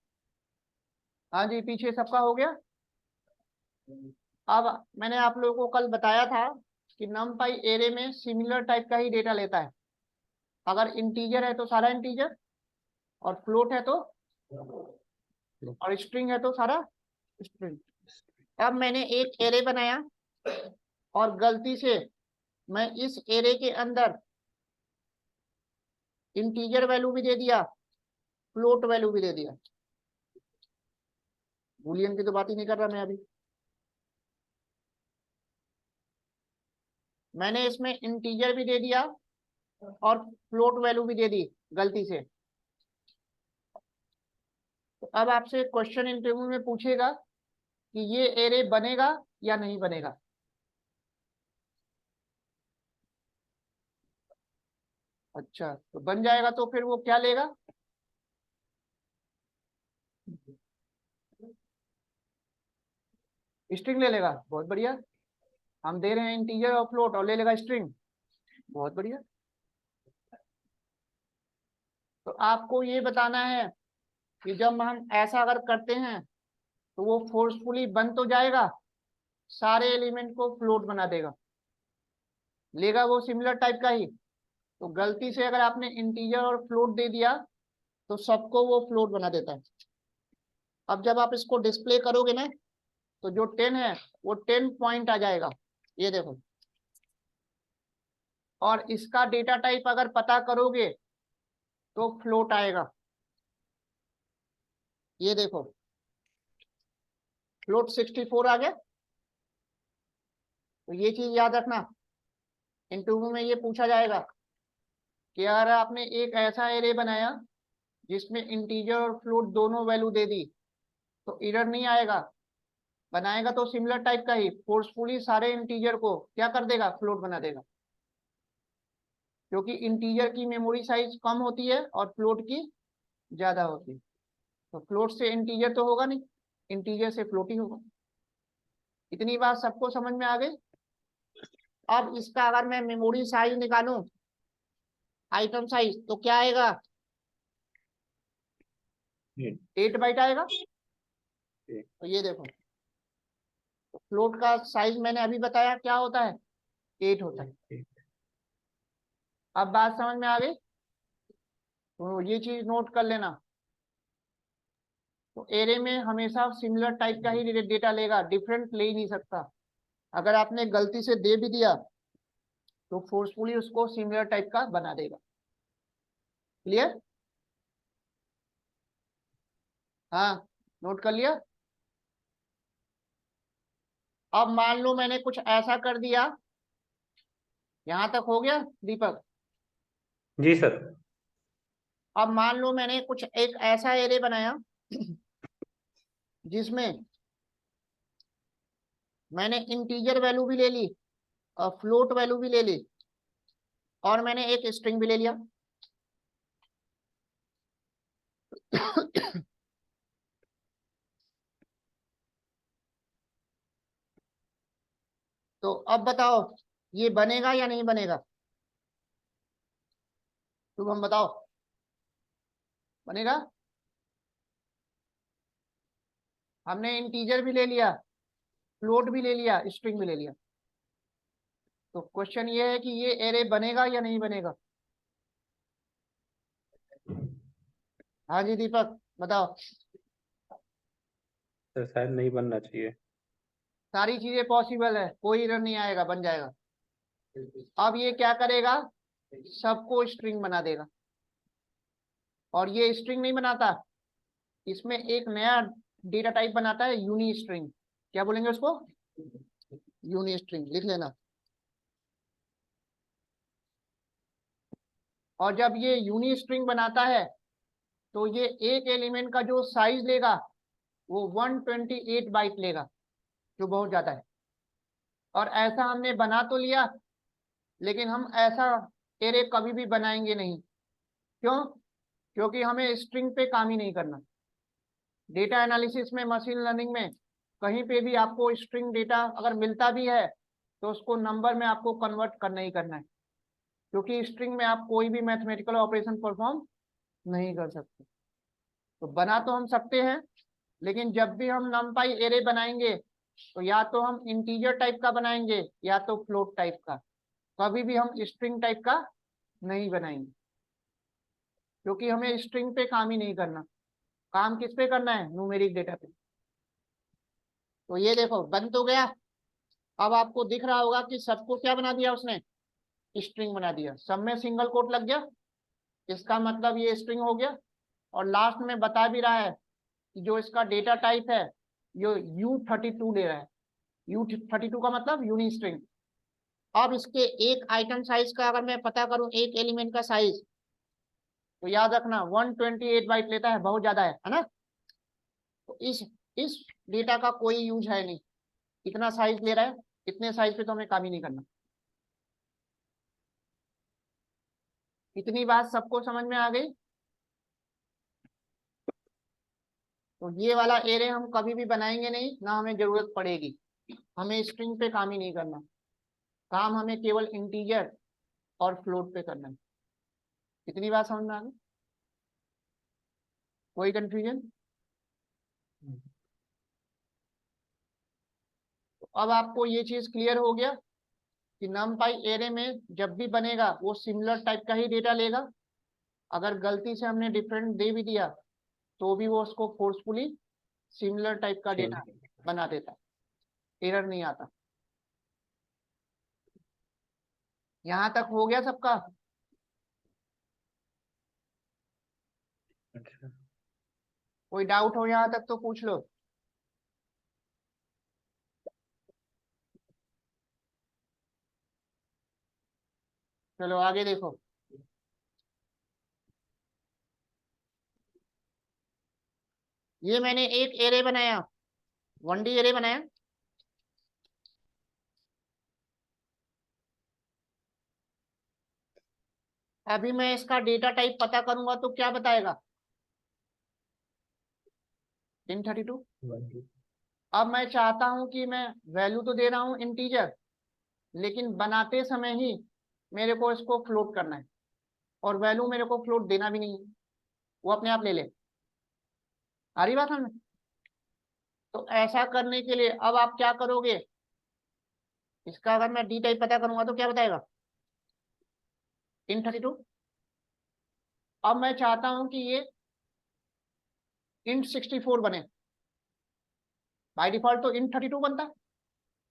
Speaker 1: हाँ जी, पीछे सबका हो गया। अब मैंने आप लोगों को कल बताया था कि numpy एरे में सिमिलर टाइप का ही डेटा लेता है। अगर इंटीजर है तो सारा इंटीजर, और फ्लोट है तो, और स्ट्रिंग है तो सारा स्ट्रिंग। अब मैंने एक एरे बनाया और गलती से मैं इस एरे के अंदर इंटीजर वैल्यू भी दे दिया, फ्लोट वैल्यू भी दे दिया। बूलियन की तो बात ही नहीं कर रहा मैं अभी। मैंने इसमें इंटीजर भी दे दिया और फ्लोट वैल्यू भी दे दी गलती से। तो अब आपसे क्वेश्चन इंटरव्यू में पूछेगा कि ये एरे बनेगा या नहीं बनेगा। अच्छा, तो बन जाएगा तो फिर वो क्या लेगा, स्ट्रिंग ले लेगा। बहुत बढ़िया। हम दे रहे हैं इंटीजर और फ्लोट, और ले लेगा स्ट्रिंग। बहुत बढ़िया। तो आपको ये बताना है कि जब हम ऐसा अगर करते हैं तो वो फोर्सफुली बन तो जाएगा, सारे एलिमेंट को फ्लोट बना देगा, लेगा वो सिमिलर टाइप का ही। तो गलती से अगर आपने इंटीजर और फ्लोट दे दिया तो सबको वो फ्लोट बना देता है। अब जब आप इसको डिस्प्ले करोगे ना, तो जो 10 है वो 10 पॉइंट आ जाएगा, ये देखो। और इसका डेटा टाइप अगर पता करोगे तो फ्लोट आएगा, ये देखो फ्लोट 64 आ गया। तो ये चीज याद रखना, इंटरव्यू में ये पूछा जाएगा कि अगर आपने एक ऐसा एरे बनाया जिसमें इंटीजर और फ्लोट दोनों वैल्यू दे दी तो एरर नहीं आएगा, बनाएगा तो सिमिलर टाइप का ही, फोर्सफुली सारे इंटीजर को क्या कर देगा, फ्लोट बना देगा। क्योंकि इंटीजर की मेमोरी साइज कम होती है और फ्लोट की ज्यादा होती है, तो फ्लोट से इंटीजर तो होगा नहीं, इंटीजर से फ्लोट ही होगा। इतनी बात सबको समझ में आ गई। अब इसका अगर मैं मेमोरी साइज निकालूं, आइटम साइज, तो क्या आएगा, 8 बाइट आएगा। तो ये देखो, तो फ्लोट का साइज मैंने अभी बताया क्या होता है, 8 होता है। अब बात समझ में आ गई, तो ये चीज नोट कर लेना। तो एरे में हमेशा सिमिलर टाइप का ही डेटा लेगा, डिफरेंट ले ही नहीं सकता। अगर आपने गलती से दे भी दिया तो फोर्सफुली उसको सिमिलर टाइप का बना देगा। क्लियर? हाँ, नोट कर लिया। अब मान लो मैंने कुछ ऐसा कर दिया, यहां तक हो गया दीपक?
Speaker 2: जी सर।
Speaker 1: अब मान लो मैंने कुछ एक ऐसा एरे बनाया जिसमें मैंने इंटीजर वैल्यू भी ले ली और फ्लोट वैल्यू भी ले ली और मैंने एक स्ट्रिंग भी ले लिया। तो अब बताओ ये बनेगा या नहीं बनेगा? शुभम बताओ, बनेगा? हमने इंटीजर भी ले लिया, फ्लोट भी ले लिया, स्ट्रिंग भी ले लिया। तो क्वेश्चन ये है कि ये एरे बनेगा या नहीं बनेगा? हाँ जी दीपक बताओ।
Speaker 2: सर शायद नहीं बनना चाहिए।
Speaker 1: सारी चीजें पॉसिबल है, कोई एरर नहीं आएगा, बन जाएगा। अब ये क्या करेगा, सबको स्ट्रिंग बना देगा। और ये स्ट्रिंग नहीं बनाता, इसमें एक नया डेटा टाइप बनाता है, यूनी स्ट्रिंग। क्या बोलेंगे उसको, यूनी स्ट्रिंग, लिख लेना। और जब ये यूनी स्ट्रिंग बनाता है तो ये एक एलिमेंट का जो साइज लेगा वो 128 बाइट लेगा, जो बहुत ज्यादा है। और ऐसा हमने बना तो लिया, लेकिन हम ऐसा एरे कभी भी बनाएंगे नहीं। क्यों? क्योंकि हमें स्ट्रिंग पे काम ही नहीं करना। डेटा एनालिसिस में, मशीन लर्निंग में कहीं पे भी आपको स्ट्रिंग डेटा अगर मिलता भी है तो उसको नंबर में आपको कन्वर्ट करना ही करना है, क्योंकि स्ट्रिंग में आप कोई भी मैथमेटिकल ऑपरेशन परफॉर्म नहीं कर सकते। तो बना तो हम सकते हैं, लेकिन जब भी हम नमपाई एरे बनाएंगे तो या तो हम इंटीजर टाइप का बनाएंगे या तो फ्लोट टाइप का, कभी भी हम स्ट्रिंग टाइप का नहीं बनाएंगे। क्योंकि हमें स्ट्रिंग पे काम ही नहीं करना, काम किस पे करना है, न्यूमेरिक डेटा पे। तो ये देखो बन तो गया। अब आपको दिख रहा होगा कि सबको क्या बना दिया उसने, स्ट्रिंग बना दिया। सब में सिंगल कोट लग गया, इसका मतलब ये स्ट्रिंग हो गया। और लास्ट में बता भी रहा है कि जो इसका डेटा टाइप है ये U32 ले रहा है। U32 का मतलब यूनी स्ट्रिंग। अब इसके एक आइटम साइज का अगर मैं पता करूं, एक एलिमेंट का साइज, तो याद रखना 128 बाइट लेता है, बहुत ज्यादा है ना। तो इस डेटा का कोई यूज है नहीं, इतना साइज ले रहा है, इतने साइज पे तो हमें काम ही नहीं करना। इतनी बात सबको समझ में आ गई? तो ये वाला एरे हम कभी भी बनाएंगे नहीं, ना हमें जरूरत पड़ेगी। हमें स्ट्रिंग पे काम ही नहीं करना, काम हमें केवल इंटीजर और फ्लोट पे करना है। इतनी बात समझ में आ गई? कोई कंफ्यूजन? अब आपको ये चीज क्लियर हो गया कि numpy एरे में जब भी बनेगा वो सिमिलर टाइप का ही डेटा लेगा। अगर गलती से हमने डिफरेंट दे भी दिया तो भी वो उसको फोर्सफुली सिमिलर टाइप का डेटा बना देता है, एरर नहीं आता। यहां तक हो गया सबका?
Speaker 2: अच्छा,
Speaker 1: कोई डाउट हो यहां तक तो पूछ लो। चलो आगे देखो। ये मैंने एक एरे बनाया, 1D एरे बनाया। अभी मैं इसका डेटा टाइप पता करूंगा तो क्या बताएगा? int32।
Speaker 2: 1D।
Speaker 1: अब मैं चाहता हूं कि मैं वैल्यू तो दे रहा हूं इंटीजर, लेकिन बनाते समय ही मेरे को इसको फ्लोट करना है, और वैल्यू मेरे को फ्लोट देना भी नहीं है, वो अपने आप ले ले। आ रही बात हमें? तो ऐसा करने के लिए अब आप क्या करोगे? इसका अगर मैं डी टाइप पता करूंगा तो क्या बताएगा? int32। अब मैं चाहता हूं कि ये int64 बने। बाय डिफॉल्ट तो int32 बनता है।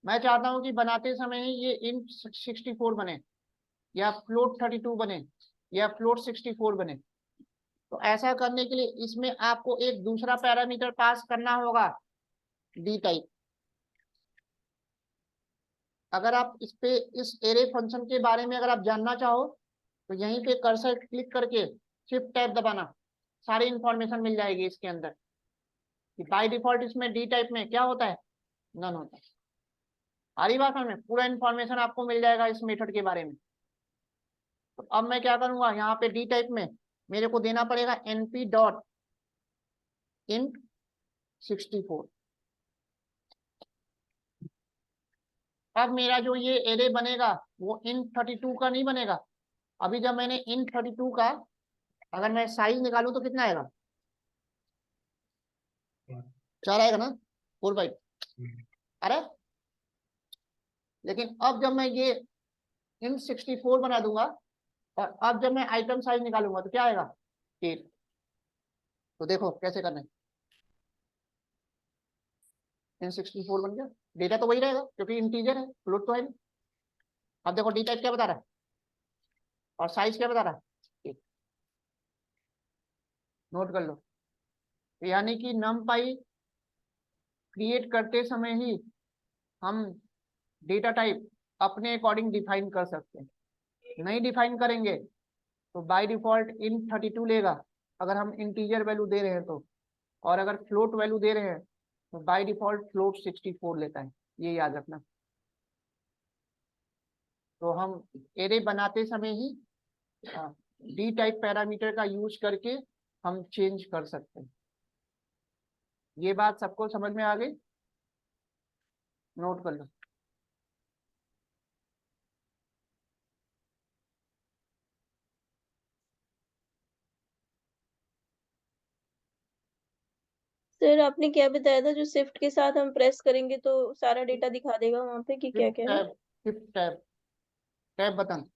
Speaker 1: मैं चाहता हूं कि बनाते समय ही ये int64 बने, या float32 बने, या float64 बने। तो ऐसा करने के लिए इसमें आपको एक दूसरा पैरामीटर पास करना होगा, डी टाइप। अगर आप इस पे इस एरे फंक्शन के बारे में अगर आप जानना चाहो तो यहीं पे कर्सर क्लिक करके शिफ्ट टैब दबाना, सारी इंफॉर्मेशन मिल जाएगी इसके अंदर कि बाय डिफॉल्ट इसमें डी टाइप में क्या होता है, नन होता है। आ रही बात में? पूरा इंफॉर्मेशन आपको मिल जाएगा इस मेथड के बारे में। तो अब मैं क्या करूंगा, यहाँ पे डी टाइप में मेरे को देना पड़ेगा np डॉट int 64। अब मेरा जो ये एरे बनेगा वो int32 का नहीं बनेगा। अभी जब मैंने int32 का अगर मैं साइज निकालूं तो कितना आएगा? 4 आएगा ना, 4 बाइट। अरे लेकिन अब जब मैं ये int64 बना दूंगा और अब जब मैं आइटम साइज निकालूंगा तो क्या आएगा? 8। तो देखो कैसे करना है। int64 बन गया, डेटा तो वही रहेगा क्योंकि इंटीजर है, फ्लोट तो है नहीं। अब देखो डी टाइप क्या बता रहा है और साइज क्या बता रहा है, 8। नोट कर लो। यानी कि numpy क्रिएट करते समय ही हम डेटा टाइप अपने अकॉर्डिंग डिफाइन कर सकते हैं। नहीं डिफाइन करेंगे तो बाय डिफॉल्ट int32 लेगा अगर हम इंटीजर वैल्यू दे रहे हैं तो, और अगर फ्लोट वैल्यू दे रहे हैं तो बाय डिफॉल्ट फ्लोट 64 लेता है, ये याद रखना। तो हम एरे बनाते समय ही डी टाइप पैरामीटर का यूज करके हम चेंज कर सकते हैं। ये बात सबको समझ में आ गई? नोट कर लो।
Speaker 4: सर आपने क्या बताया था, जो शिफ्ट के साथ हम प्रेस करेंगे तो सारा डेटा दिखा देगा वहां पे, कि क्या
Speaker 1: शिफ्ट
Speaker 4: क्या है?
Speaker 1: Tab, shift tab, tab button.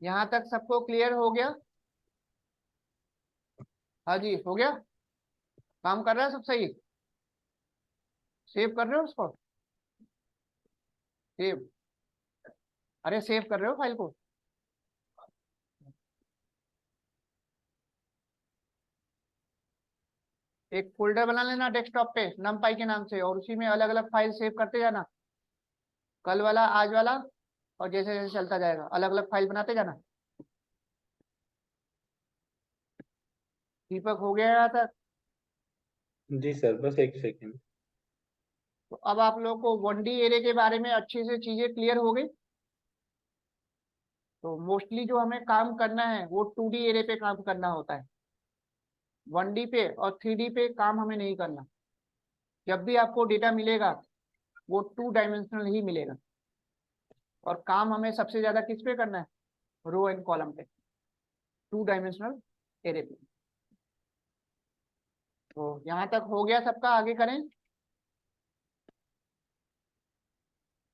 Speaker 1: यहाँ तक सबको क्लियर हो गया? हाँ जी हो गया। काम कर रहा है सब सही? सेव कर रहे हो उसको? सेव, अरे सेव कर रहे हो फाइल को? एक फोल्डर बना लेना डेस्कटॉप पे numpy के नाम से, और उसी में अलग अलग फाइल सेव करते जाना, कल वाला आज वाला, और जैसे जैसे चलता जाएगा अलग अलग फाइल बनाते जाना। दीपक हो गया यहाँ तक?
Speaker 2: जी सर, बस एक सेकेंड।
Speaker 1: तो अब आप लोग को 1D एरे के बारे में अच्छे से चीजें क्लियर हो गई। तो मोस्टली जो हमें काम करना है वो 2D एरे पे काम करना होता है, 1D पे और 3D पे काम हमें नहीं करना। जब भी आपको डेटा मिलेगा वो 2 डायमेंशनल ही मिलेगा, और काम हमें सबसे ज्यादा किस पे करना है? रो एंड कॉलम पे। 2 डायमेंशनल एरे पे। तो यहाँ तक हो गया सबका, आगे करें।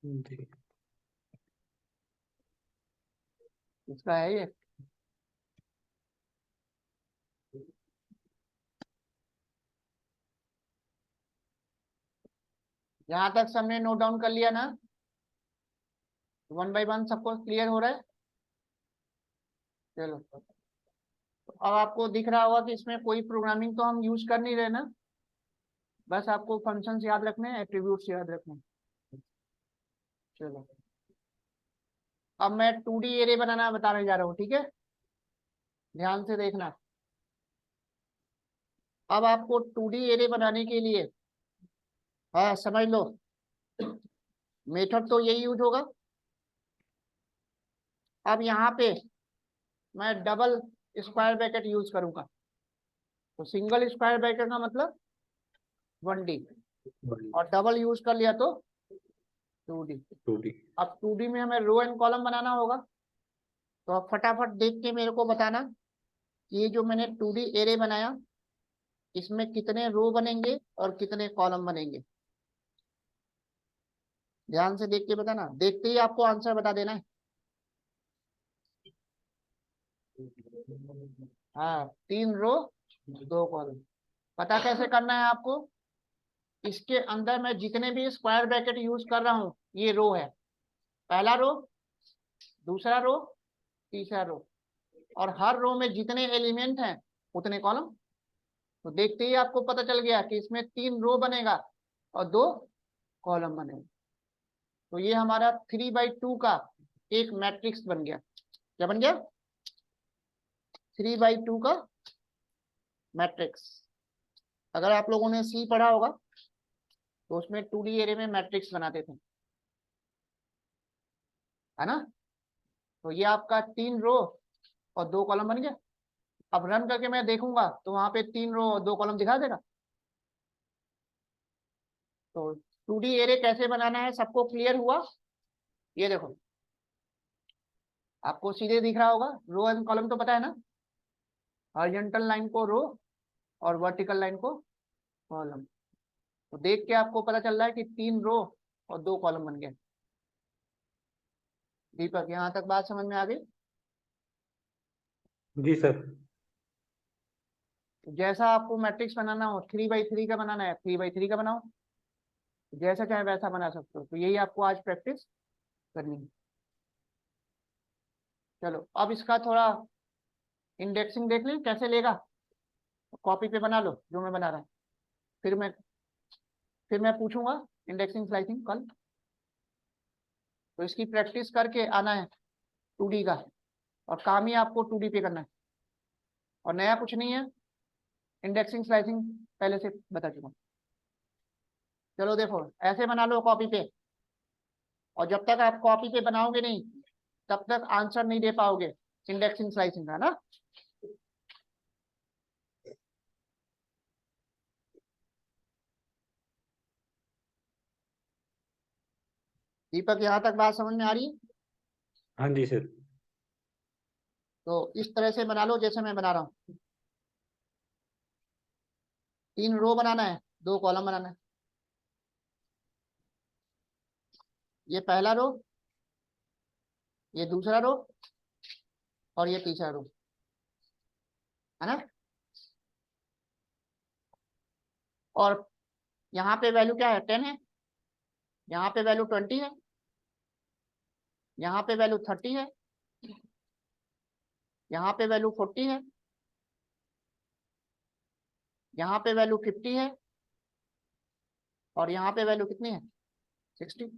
Speaker 2: जी
Speaker 1: इसका है ये, यहाँ तक सबने नोट डाउन कर लिया ना? 1 बाय 1 सबको क्लियर हो रहा है? चलो, तो अब आपको दिख रहा होगा कि इसमें कोई प्रोग्रामिंग तो हम यूज कर नहीं रहे ना, बस आपको फंक्शंस याद रखने हैं, एट्रीब्यूट्स याद रखने हैं। चलो, अब मैं 2D एरे बनाना बताने जा रहा हूँ, ठीक है? ध्यान से देखना। अब आपको 2D एरे बनाने के लिए, हाँ समझ लो, मेथड तो यही यूज होगा। अब यहाँ पे मैं डबल स्क्वायर ब्रैकेट यूज करूंगा। तो सिंगल स्क्वायर ब्रैकेट का मतलब 1D, और डबल यूज कर लिया तो 2D।
Speaker 2: 2D।
Speaker 1: अब 2D में हमें रो एंड कॉलम बनाना होगा। तो अब फटाफट देख के मेरे को बताना कि ये जो मैंने 2D एरे बनाया, इसमें कितने रो बनेंगे और कितने कॉलम बनेंगे। ध्यान से देख के बताना, देखते ही आपको आंसर बता देना है। हाँ, 3 रो 2 कॉलम। पता कैसे करना है आपको? इसके अंदर मैं जितने भी स्क्वायर ब्रैकेट यूज कर रहा हूँ, ये रो है। पहला रो, दूसरा रो, तीसरा रो, और हर रो में जितने एलिमेंट हैं उतने कॉलम। तो देखते ही आपको पता चल गया कि इसमें 3 रो बनेगा और 2 कॉलम बनेगा। तो ये हमारा 3/2 का एक मैट्रिक्स बन गया। क्या बन गया? 3/2 का मैट्रिक्स। अगर आप लोगों ने सी पढ़ा होगा तो उसमें 2D एरे में मैट्रिक्स बनाते थे, है ना? तो ये आपका 3 रो और 2 कॉलम बन गया। अब रन करके मैं देखूंगा तो वहां पे 3 रो और 2 कॉलम दिखा देगा। तो 2D एरे कैसे बनाना है सबको क्लियर हुआ? ये देखो, आपको सीधे दिख रहा होगा, रो एंड कॉलम तो पता है ना? हॉरिजॉन्टल लाइन को रो और वर्टिकल लाइन को कॉलम। तो देख के आपको पता चल रहा है कि 3 रो और 2 कॉलम बन गए। दीपक, यहाँ तक बात समझ में आ गई?
Speaker 2: जी सर।
Speaker 1: तो जैसा आपको मैट्रिक्स बनाना हो, 3/3 का बनाना है, 3/3 का बनाओ, जैसा चाहे वैसा बना सकते हो। तो यही आपको आज प्रैक्टिस करनी है। चलो, अब इसका थोड़ा इंडेक्सिंग देख लें कैसे लेगा। कॉपी पे बना लो जो मैं बना रहा हूँ, फिर मैं पूछूंगा इंडेक्सिंग स्लाइसिंग कल। तो इसकी प्रैक्टिस करके आना है 2D का, और काम ही आपको 2D पे करना है, और नया कुछ नहीं है। इंडेक्सिंग स्लाइसिंग पहले से बता चुका हूं। चलो देखो, ऐसे बना लो कॉपी पे, और जब तक आप कॉपी पे बनाओगे नहीं तब तक आंसर नहीं दे पाओगे इंडेक्सिंग स्लाइसिंग का ना। दीपक, यहाँ तक बात समझ में आ रही है?
Speaker 2: हाँ जी सर।
Speaker 1: तो इस तरह से बना लो जैसे मैं बना रहा हूँ। 3 रो बनाना है, 2 कॉलम बनाना है। ये पहला रो, ये दूसरा रो, और ये तीसरा रो, है ना? और यहाँ पे वैल्यू क्या है? 10 है। यहाँ पे वैल्यू 20 है। यहाँ पे वैल्यू 30 है। यहाँ पे वैल्यू 40 है। यहाँ पे वैल्यू 50 है। और यहाँ पे वैल्यू कितनी है? 60।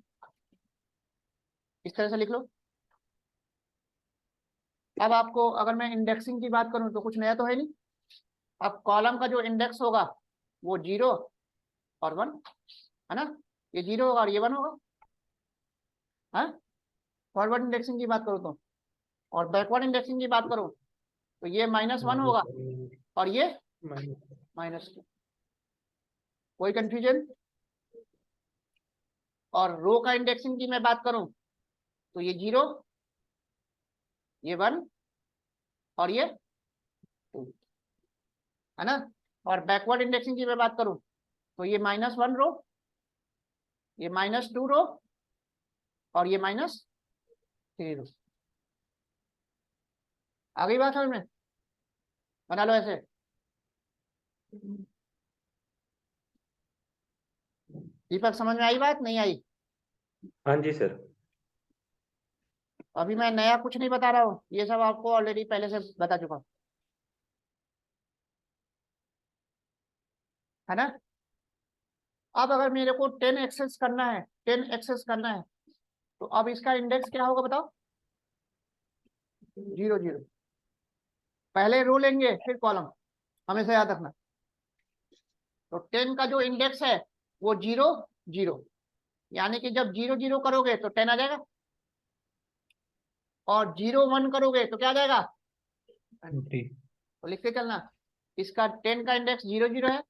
Speaker 1: इस तरह से लिख लो। अब आपको अगर मैं इंडेक्सिंग की बात करूं तो कुछ नया तो है नहीं। अब कॉलम का जो इंडेक्स होगा वो 0 और 1, है ना? ये 0 होगा और ये 1 होगा। हाँ, फॉरवर्ड इंडेक्सिंग की बात करो तो, और बैकवर्ड इंडेक्सिंग की बात करो तो ये -1 होगा और ये -2। कोई कंफ्यूजन? और रो का इंडेक्सिंग की मैं बात करूं तो ये 0, ये 1 और ये 2, है ना। और बैकवर्ड इंडेक्सिंग की मैं बात करूं तो ये -1 रो, ये -2 रो, और ये -3 रो। आ गई बात समझ में? बना लो ऐसे। दीपक समझ में आई बात, नहीं आई?
Speaker 2: हाँ जी सर।
Speaker 1: अभी मैं नया कुछ नहीं बता रहा हूँ, ये सब आपको ऑलरेडी पहले से बता चुका हूँ, है ना। अब अगर मेरे को 10 एक्सेस करना है, 10 एक्सेस करना है, तो अब इसका इंडेक्स क्या होगा बताओ? 0 0। पहले रो लेंगे फिर कॉलम, हमेशा याद रखना। तो 10 का जो इंडेक्स है वो 0 0, यानी कि जब 0 0 करोगे तो 10 आ जाएगा, और 0 1 करोगे तो क्या आ जाएगा?
Speaker 2: जी
Speaker 1: तो लिखते चलना, इसका 10 का इंडेक्स 0 0 है,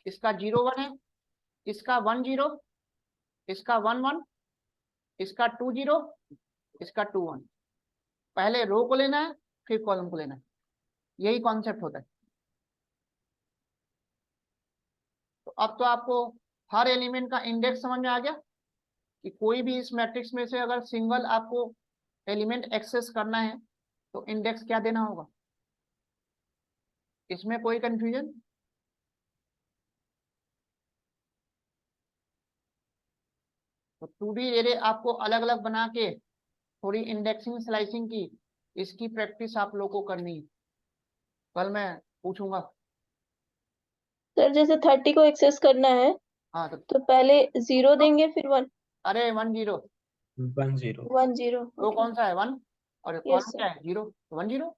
Speaker 1: इसका 0 1 है, इसका 1 0, इसका 1 1, इसका 2 0, इसका 2 1। पहले रो को लेना है फिर कॉलम को लेना है, यही कॉन्सेप्ट होता है। तो अब तो आपको हर एलिमेंट का इंडेक्स समझ में आ गया कि कोई भी इस मैट्रिक्स में से अगर सिंगल आपको एलिमेंट एक्सेस करना है तो इंडेक्स क्या देना होगा। इसमें कोई कंफ्यूजन? तो 2D एरे आपको अलग अलग बना के थोड़ी इंडेक्सिंग स्लाइसिंग की, इसकी प्रैक्टिस आप लोगों को करनी है, कल मैं पूछूंगा।
Speaker 4: सर जैसे 30 को एक्सेस करना है
Speaker 1: हाँ
Speaker 4: तो पहले 0 देंगे फिर 1
Speaker 1: अरे 1 0,
Speaker 2: 1 0।
Speaker 4: 1 0।
Speaker 1: रो
Speaker 4: ओके।
Speaker 1: कौन सा है? 1, और
Speaker 4: यस
Speaker 1: कॉलम
Speaker 4: सर।
Speaker 1: क्या है? 0, 1 0।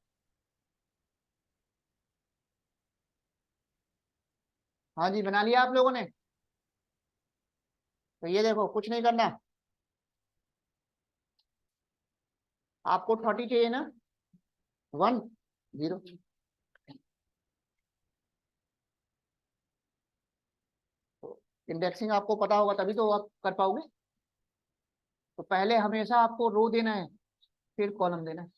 Speaker 1: हाँ जी, बना लिया आप लोगों ने? तो ये देखो, कुछ नहीं करना, आपको 30 चाहिए ना, 1 0। तो इंडेक्सिंग आपको पता होगा तभी तो आप कर पाओगे। तो पहले हमेशा आपको रो देना है फिर कॉलम देना है,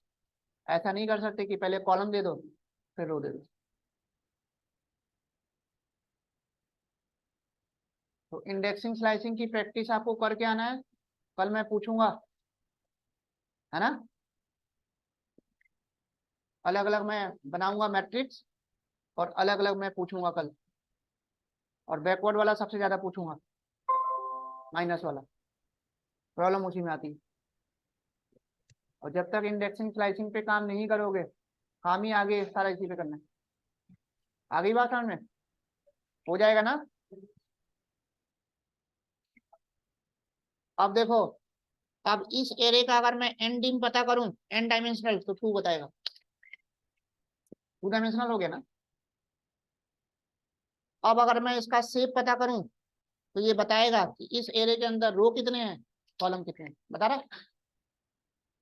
Speaker 1: ऐसा नहीं कर सकते कि पहले कॉलम दे दो फिर रो दे दो। तो इंडेक्सिंग स्लाइसिंग की प्रैक्टिस आपको करके आना है, कल मैं पूछूंगा, है ना। अलग अलग मैं बनाऊंगा मैट्रिक्स, और अलग अलग मैं पूछूंगा कल, और बैकवर्ड वाला सबसे ज्यादा पूछूंगा, माइनस वाला प्रॉब्लम उसी में आती है। और जब तक इंडेक्सिंग स्लाइसिंग पे काम नहीं करोगे, काम ही आगे सारा इसी पे करना है। आगे बात समझ में? हो जाएगा ना। अब देखो, अब इस एरे का अगर मैं एन डिम पता करूं, एन डायमेंशनल, तो 2 बताएगा, 2 डायमेंशनल हो गया ना। अब अगर मैं इसका शेप पता करूं तो ये बताएगा कि इस एरे के अंदर रो कितने हैं, कॉलम कितने हैं, बता रहा है।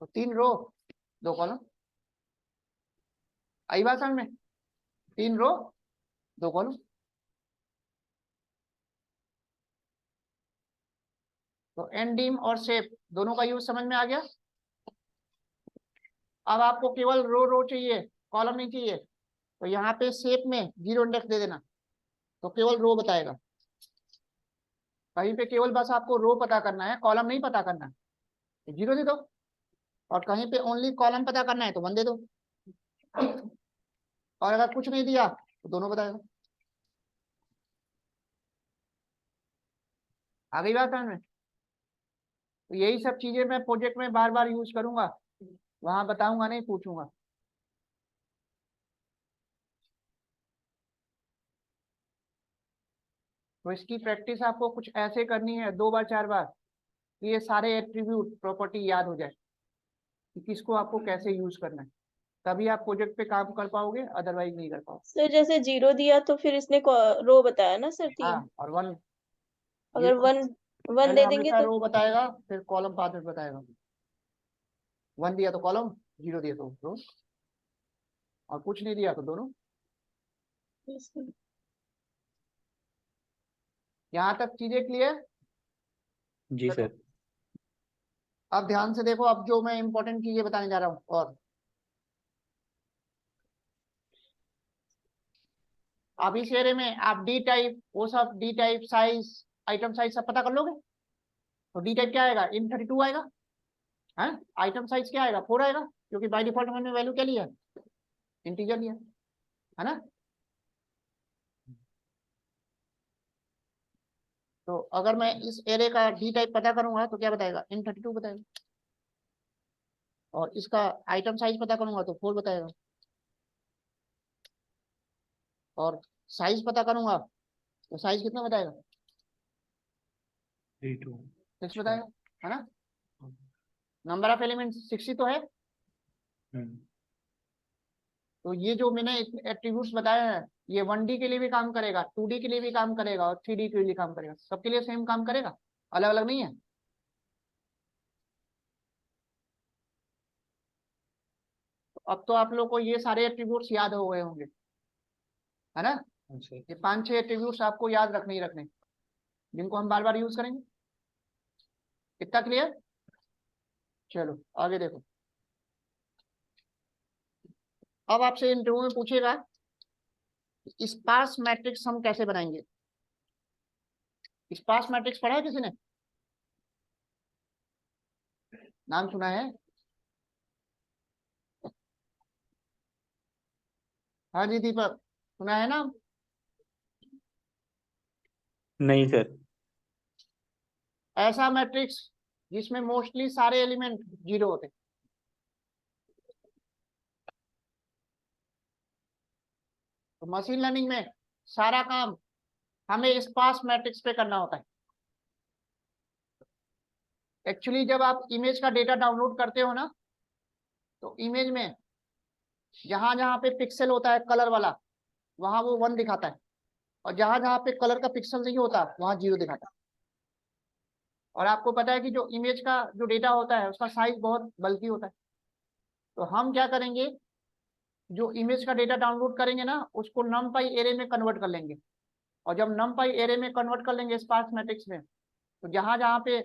Speaker 1: तो 3 रो 2 कॉलम, आई बात समझ में? 3 रो 2 कॉलम। तो एन डिम और शेप दोनों का यूज समझ में आ गया। अब आपको केवल रो रो चाहिए, कॉलम नहीं चाहिए, तो यहाँ पे शेप में 0 इंडेक्स दे देना, तो केवल रो बताएगा। कहीं पे केवल बस आपको रो पता करना है, कॉलम नहीं पता करना है, तो 0 दे दो। और कहीं पे ओनली कॉलम पता करना है तो 1 दे दो। और अगर कुछ नहीं दिया तो दोनों बताएगा। आ गई बात समझ में? तो यही सब चीजें मैं प्रोजेक्ट में बार बार यूज करूंगा, वहां बताऊंगा नहीं, पूछूंगा। तो इसकी प्रैक्टिस आपको कुछ ऐसे करनी है 2 बार 4 बार, कि ये सारे एट्रीब्यूट प्रॉपर्टी याद हो जाए कि किसको आपको कैसे यूज करना है, तभी आप प्रोजेक्ट पे काम कर पाओगे, अदरवाइज नहीं कर पाओगे।
Speaker 4: सर जैसे 0 दिया तो फिर इसने रो बताया ना सर 3।
Speaker 1: हाँ, और 1
Speaker 4: अगर 1 1
Speaker 1: पहले
Speaker 4: दे देंगे
Speaker 1: हमेशा
Speaker 4: तो
Speaker 1: रो बताएगा फिर कॉलम बाद में बताएगा। 1 दिया तो कॉलम, 0 दिया तो रो, और कुछ नहीं दिया तो दोनों।
Speaker 4: yes, sir।
Speaker 1: यहाँ तक चीजें क्लियर?
Speaker 2: जी सर।
Speaker 1: अब ध्यान से देखो, अब जो मैं इंपॉर्टेंट चीजें बताने जा रहा हूँ। और अब इस एरे में आप डी टाइप, वो सब D type, size, item size सब पता कर लोगे। तो डी टाइप क्या आएगा, इन 32 आएगा है। आइटम साइज क्या आएगा, 4 आएगा, क्योंकि बाय डिफॉल्ट हमने वैल्यू क्या लिया, इंटीजर लिया है ना। तो अगर मैं इस एरे का डी टाइप पता करूंगा तो क्या बताएगा, इन 32 बताएगा। और इसका आइटम साइज पता करूंगा तो 4 बताएगा। और साइज पता करूंगा तो साइज कितना बताएगा,
Speaker 2: 32।
Speaker 1: 6 बताएगा है ना। नंबर ऑफ एलिमेंट 60 तो है। तो ये जो मैंने एट्रीब्यूट्स बताए हैं, ये 1D के लिए भी काम करेगा, 2D के लिए भी काम करेगा और 3D के लिए काम करेगा, सबके लिए सेम काम करेगा, अलग अलग नहीं है। तो अब तो आप लोग को ये सारे एट्रीब्यूट्स याद हो गए होंगे है ना। ये 5-6 एट्रीब्यूट्स आपको याद रखने ही रखने, जिनको हम बार बार यूज करेंगे। कितना क्लियर। चलो आगे देखो। अब आपसे इंटरव्यू में पूछेगा स्पार्स मैट्रिक्स हम कैसे बनाएंगे। स्पार्स मैट्रिक्स पढ़ा है किसी ने, नाम सुना है। हाँ जी दीपक, सुना है ना।
Speaker 2: नहीं सर।
Speaker 1: ऐसा मैट्रिक्स जिसमें मोस्टली सारे एलिमेंट जीरो होते। तो मशीन लर्निंग में सारा काम हमें स्पार्स मैट्रिक्स पे करना होता है। एक्चुअली जब आप इमेज का डेटा डाउनलोड करते हो ना, तो इमेज में जहां जहां पे पिक्सल होता है कलर वाला, वहां वो 1 दिखाता है, और जहां जहां पे कलर का पिक्सल नहीं होता वहां 0 दिखाता है। और आपको पता है कि जो इमेज का जो डेटा होता है उसका साइज बहुत बल्कि होता है। तो हम क्या करेंगे, जो इमेज का डेटा डाउनलोड करेंगे ना, उसको नमपाई एरे में कन्वर्ट कर लेंगे। और जब नमपाई एरे में कन्वर्ट कर लेंगे स्पार्स मैट्रिक्स में, तो जहां जहां पे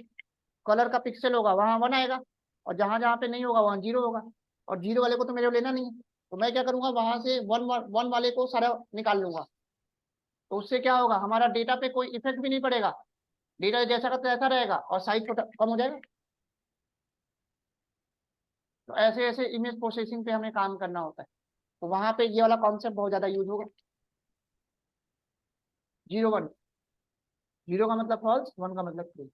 Speaker 1: कलर का पिक्सल होगा वहां 1 आएगा, और जहां जहां पे नहीं होगा वहां 0 होगा। और 0 वाले को तो मेरे को लेना नहीं है, तो मैं क्या करूंगा, वहां से 1 वाले को सारा निकाल लूंगा। तो उससे क्या होगा, हमारा डेटा पे कोई इफेक्ट भी नहीं पड़ेगा, डेटा जैसा का तैसा रहेगा और साइज छोटा कम हो जाएगा। तो ऐसे ऐसे इमेज प्रोसेसिंग पे हमें काम करना होता है। तो वहां पे ये वाला कॉन्सेप्ट बहुत ज्यादा यूज होगा। 0 1, 0 का मतलब फॉल्स, 1 का मतलब ट्रू।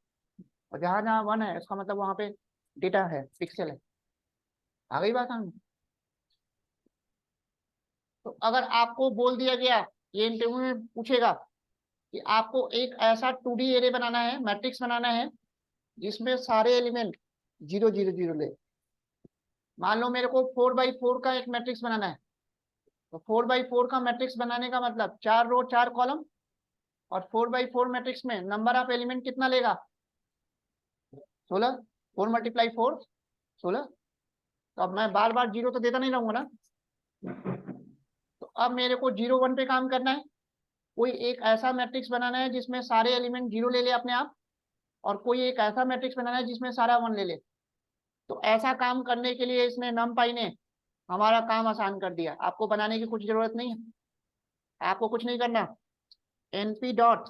Speaker 1: और जहां जहां 1 है उसका मतलब वहां पे डेटा है, पिक्सल है। आ गई बात समझ। तो अगर आपको बोल दिया गया, ये इंटरव्यू में पूछेगा कि आपको एक ऐसा 2D एरे बनाना है, मैट्रिक्स बनाना है, जिसमें सारे एलिमेंट 0 0 0 ले। मान लो मेरे को 4x4 का एक मैट्रिक्स बनाना है। तो 4x4 का मैट्रिक्स बनाने का मतलब 4 रो 4 कॉलम, और 4x4 मैट्रिक्स में नंबर ऑफ एलिमेंट कितना लेगा, 16। 4 × 4 16। तो अब मैं बार बार 0 तो देता नहीं रहूंगा ना। तो अब मेरे को 0 1 पे काम करना है। कोई एक ऐसा मैट्रिक्स बनाना है जिसमें सारे एलिमेंट 0 ले ले अपने आप, और कोई एक ऐसा मैट्रिक्स बनाना है जिसमें सारा 1 ले ले। तो ऐसा काम करने के लिए इसने नमपाई ने हमारा काम आसान कर दिया। आपको बनाने की कुछ जरूरत नहीं है, आपको कुछ नहीं करना। np डॉट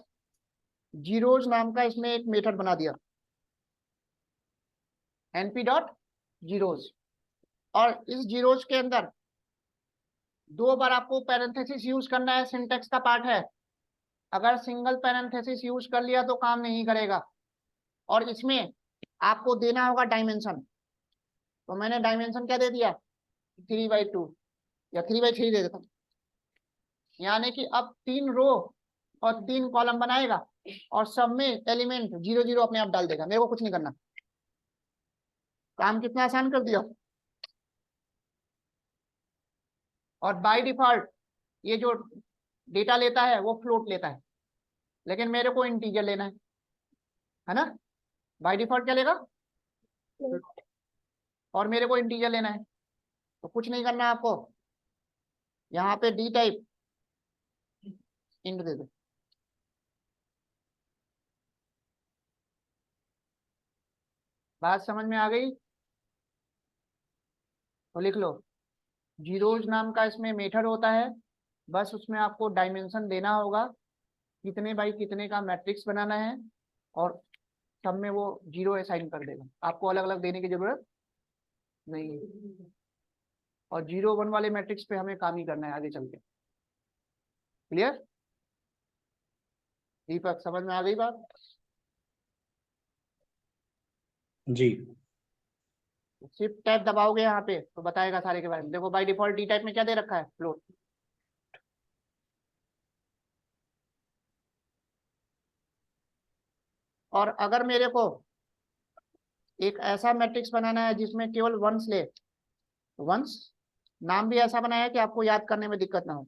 Speaker 1: जीरोज नाम का इसमें एक मेथड बना दिया, np डॉट जीरोज। और इस जीरोज के अंदर 2 बार आपको पैरेंथेसिस यूज करना है, सिंटेक्स का पार्ट है। अगर सिंगल पैरेंथेसिस यूज कर लिया तो काम नहीं करेगा। और इसमें आपको देना होगा डायमेंशन। तो मैंने डायमेंशन क्या दे दिया, 3/2 या 3/3 दे देता हूँ। यानी कि अब 3 रो और 3 कॉलम बनाएगा, और सब में एलिमेंट 0 0 अपने आप डाल देगा, मेरे को कुछ नहीं करना। काम कितना आसान कर दिया। और बाय डिफॉल्ट ये जो डेटा लेता है वो फ्लोट लेता है, लेकिन मेरे को इंटीजर लेना है ना। बाय डिफॉल्ट क्या लेगा, और मेरे को इंटीजर लेना है। तो कुछ नहीं करना आपको, यहाँ पे डी टाइप इंट दे दो। बात समझ में आ गई तो लिख लो। जीरोज नाम का इसमें मेथड होता है, बस उसमें आपको डायमेंशन देना होगा, कितने बाई कितने का मैट्रिक्स बनाना है, और सब में वो 0 असाइन कर देगा, आपको अलग अलग देने की जरूरत नहीं है। और 0 1 वाले मैट्रिक्स पे हमें काम ही करना है आगे चल के। क्लियर? दीपक समझ में आ गई बात?
Speaker 2: जी।
Speaker 1: शिफ्ट टैब दबाओगे यहाँ पे तो बताएगा सारे के बारे में। देखो बाय डिफॉल्ट डी टाइप में क्या दे रखा है, फ्लोट। और अगर मेरे को एक ऐसा मैट्रिक्स बनाना है जिसमें केवल वंस ले, वंस नाम भी ऐसा बनाया है कि आपको याद करने में दिक्कत ना हो,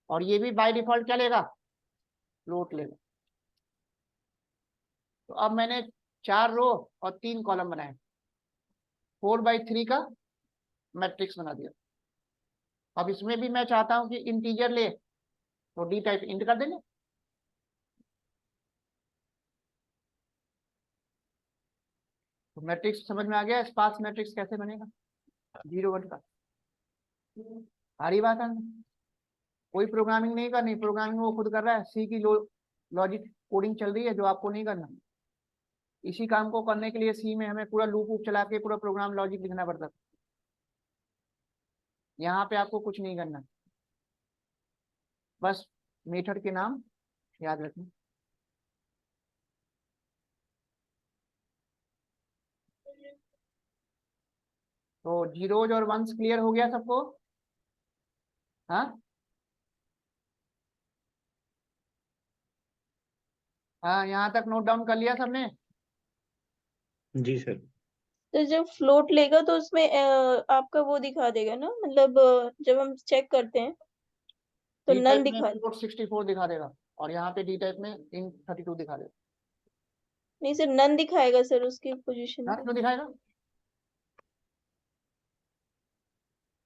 Speaker 1: और ये भी बाय डिफॉल्ट क्या लेगा, फ्लोट लेगा। तो अब मैंने 4 रो और 3 कॉलम बनाए, 4/3 का मैट्रिक्स बना दिया। अब इसमें भी मैं चाहता हूं कि इंटीजर ले, तो डी टाइप इंट कर देंगे। तो मैट्रिक्स समझ में आ गया, स्पार्स मैट्रिक्स कैसे बनेगा 0 1 का। सारी बात है, कोई प्रोग्रामिंग नहीं करनी, प्रोग्रामिंग वो खुद कर रहा है, सी की लॉजिक कोडिंग चल रही है जो आपको नहीं करना। इसी काम को करने के लिए सी में हमें पूरा लूप वूप चला के पूरा प्रोग्राम लॉजिक लिखना पड़ता था। यहाँ पे आपको कुछ नहीं करना, बस मेथड के नाम याद रखना। तो जीरोज और वंस क्लियर हो गया सबको? हाँ हाँ, यहाँ तक नोट डाउन कर लिया सबने?
Speaker 2: जी सर।
Speaker 4: तो जब फ्लोट लेगा तो उसमें आपका वो दिखा देगा ना, मतलब जब हम चेक करते हैं तो
Speaker 1: डी
Speaker 4: नन
Speaker 1: टाइप में
Speaker 4: दिखा।
Speaker 1: फ्लोट 64 दिखा देगा, और यहाँ पे डी टाइप में इन 32 दिखा देगा।
Speaker 4: नहीं सर, नन दिखाएगा सर उसकी पोजीशन
Speaker 1: हाँ
Speaker 4: पे।
Speaker 1: क्यों दिखाएगा?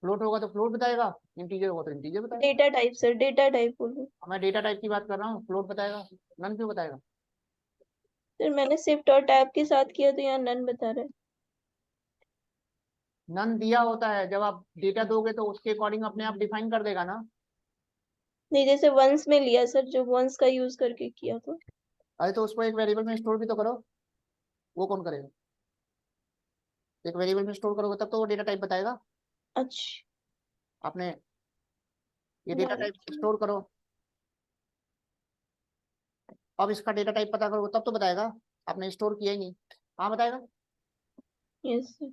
Speaker 1: फ्लोट होगा तो फ्लोट बताएगा, इंटीजर होगा तो इंटीजर बताएगा।
Speaker 4: Data type sir, data type बोल रही हूँ।
Speaker 1: मैं डेटा टाइप की बात कर रहा हूँ, फ्लोट बताएगा, नन क्यों बताएगा?
Speaker 4: सर मैंने शिफ्ट और टैब के साथ किया तो यहाँ नन बता रहा है।
Speaker 1: नन दिया होता है, जब आप डेटा दोगे तो उसके अकॉर्डिंग अपने आप डिफाइन कर देगा ना।
Speaker 4: नहीं, जैसे वंस में लिया सर, जो वंस का यूज करके किया तो।
Speaker 1: अरे तो उसको एक वेरिएबल में स्टोर भी तो करो, वो कौन करेगा? एक वेरिएबल में स्टोर करोगे तब तो वो डेटा टाइप बताएगा।
Speaker 4: अच्छा।
Speaker 1: आपने ये डेटा टाइप स्टोर करो, अब इसका डेटा टाइप पता करोगे तब तो बताएगा, आपने स्टोर किया ही नहीं। हाँ बताएगा।
Speaker 4: Yes sir.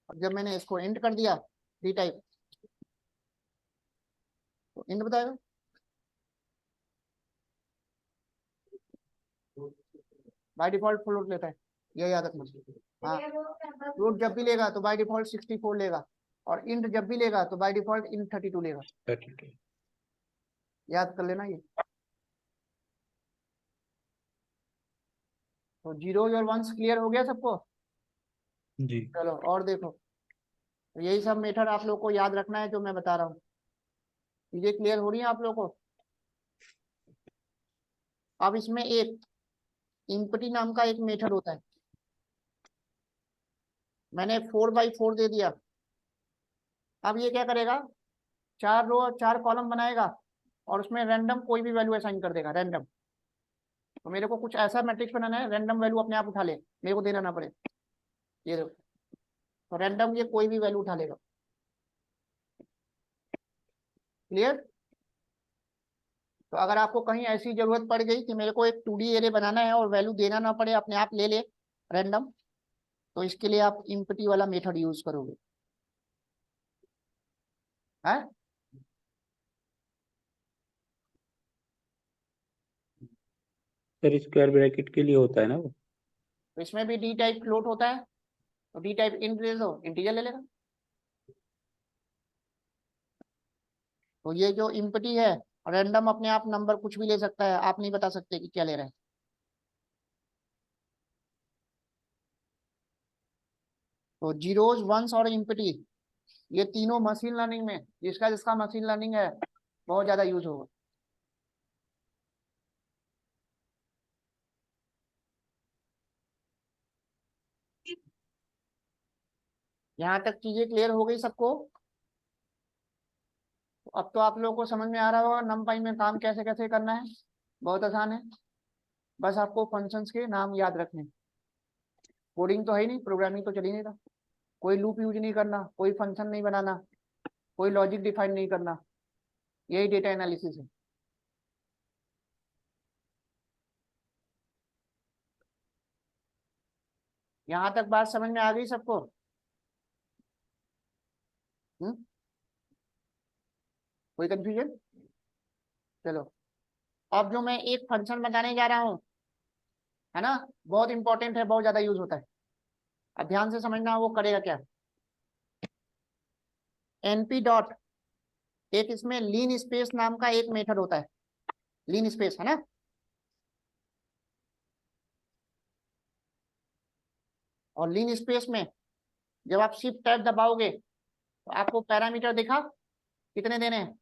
Speaker 1: अब जब मैंने इसको इंट कर दिया डी टाइप, तो इंट बताएगा। बाय डिफॉल्ट फ्लोट लेता है, ये याद रखना। हाँ, फ्लोट जब भी लेगा तो बाय डिफॉल्ट 64 लेगा, और इंट जब भी लेगा तो बाय डिफॉल्ट इंट 32 लेगा।
Speaker 2: 32।
Speaker 1: याद कर लेना ये। तो जीरोज और वंस क्लियर हो गया सबको?
Speaker 2: जी।
Speaker 1: चलो और देखो, तो यही सब मेथड आप लोग को याद रखना है जो मैं बता रहा हूँ। चीजें क्लियर हो रही हैं आप लोग को? अब इसमें एक इम्पटी नाम का एक मेथड होता है, मैंने 4/4 दे दिया। अब ये क्या करेगा, 4 रो और 4 कॉलम बनाएगा, और उसमें रैंडम कोई भी वैल्यू असाइन कर देगा, रैंडम। तो मेरे को कुछ ऐसा मैट्रिक्स बनाना है रैंडम वैल्यू अपने आप उठा ले, मेरे को देना ना पड़े। ये देखो, तो रैंडम ये कोई भी वैल्यू उठा लेगा। क्लियर? तो अगर आपको कहीं ऐसी जरूरत पड़ गई कि मेरे को एक 2D एरे बनाना है और वैल्यू देना ना पड़े, अपने आप ले ले रैंडम, तो इसके लिए आप इम्पटी वाला मेथड यूज करोगे। है?
Speaker 2: सर स्क्वायर ब्रैकेट के लिए होता है ना वो?
Speaker 1: तो इसमें भी डी टाइप फ्लोट होता है, तो डी टाइप इंट दे दो, इंटीजर ले लेगा। तो ये जो इम्पटी है, रैंडम अपने आप नंबर कुछ भी ले सकता है, आप नहीं बता सकते कि क्या ले रहा है। तो जीरोज वंस और इम्पटी, ये तीनों मशीन लर्निंग में जिसका जिसका मशीन लर्निंग है बहुत ज्यादा यूज होगा। यहाँ तक चीजें क्लियर हो गई सबको? अब तो आप लोगों को समझ में आ रहा होगा numpy में काम कैसे कैसे करना है। बहुत आसान है, बस आपको फंक्शंस के नाम याद रखने। कोडिंग तो है ही नहीं, प्रोग्रामिंग तो चल ही नहीं रहा। कोई लूप यूज नहीं करना, कोई फंक्शन नहीं बनाना, कोई लॉजिक डिफाइन नहीं करना, यही डेटा एनालिसिस है। यहाँ तक बात समझ में आ गई सबको? कोई कंफ्यूजन? चलो, अब जो मैं एक फंक्शन बताने जा रहा हूँ, है ना, बहुत इंपॉर्टेंट है, बहुत ज्यादा यूज होता है। अब ध्यान से समझना वो करेगा क्या। np डॉट, एक इसमें लीन स्पेस नाम का एक मेथड होता है, लीन स्पेस, है ना। और लीन स्पेस में जब आप शिफ्ट टैब दबाओगे तो आपको पैरामीटर दिखा कितने देने हैं।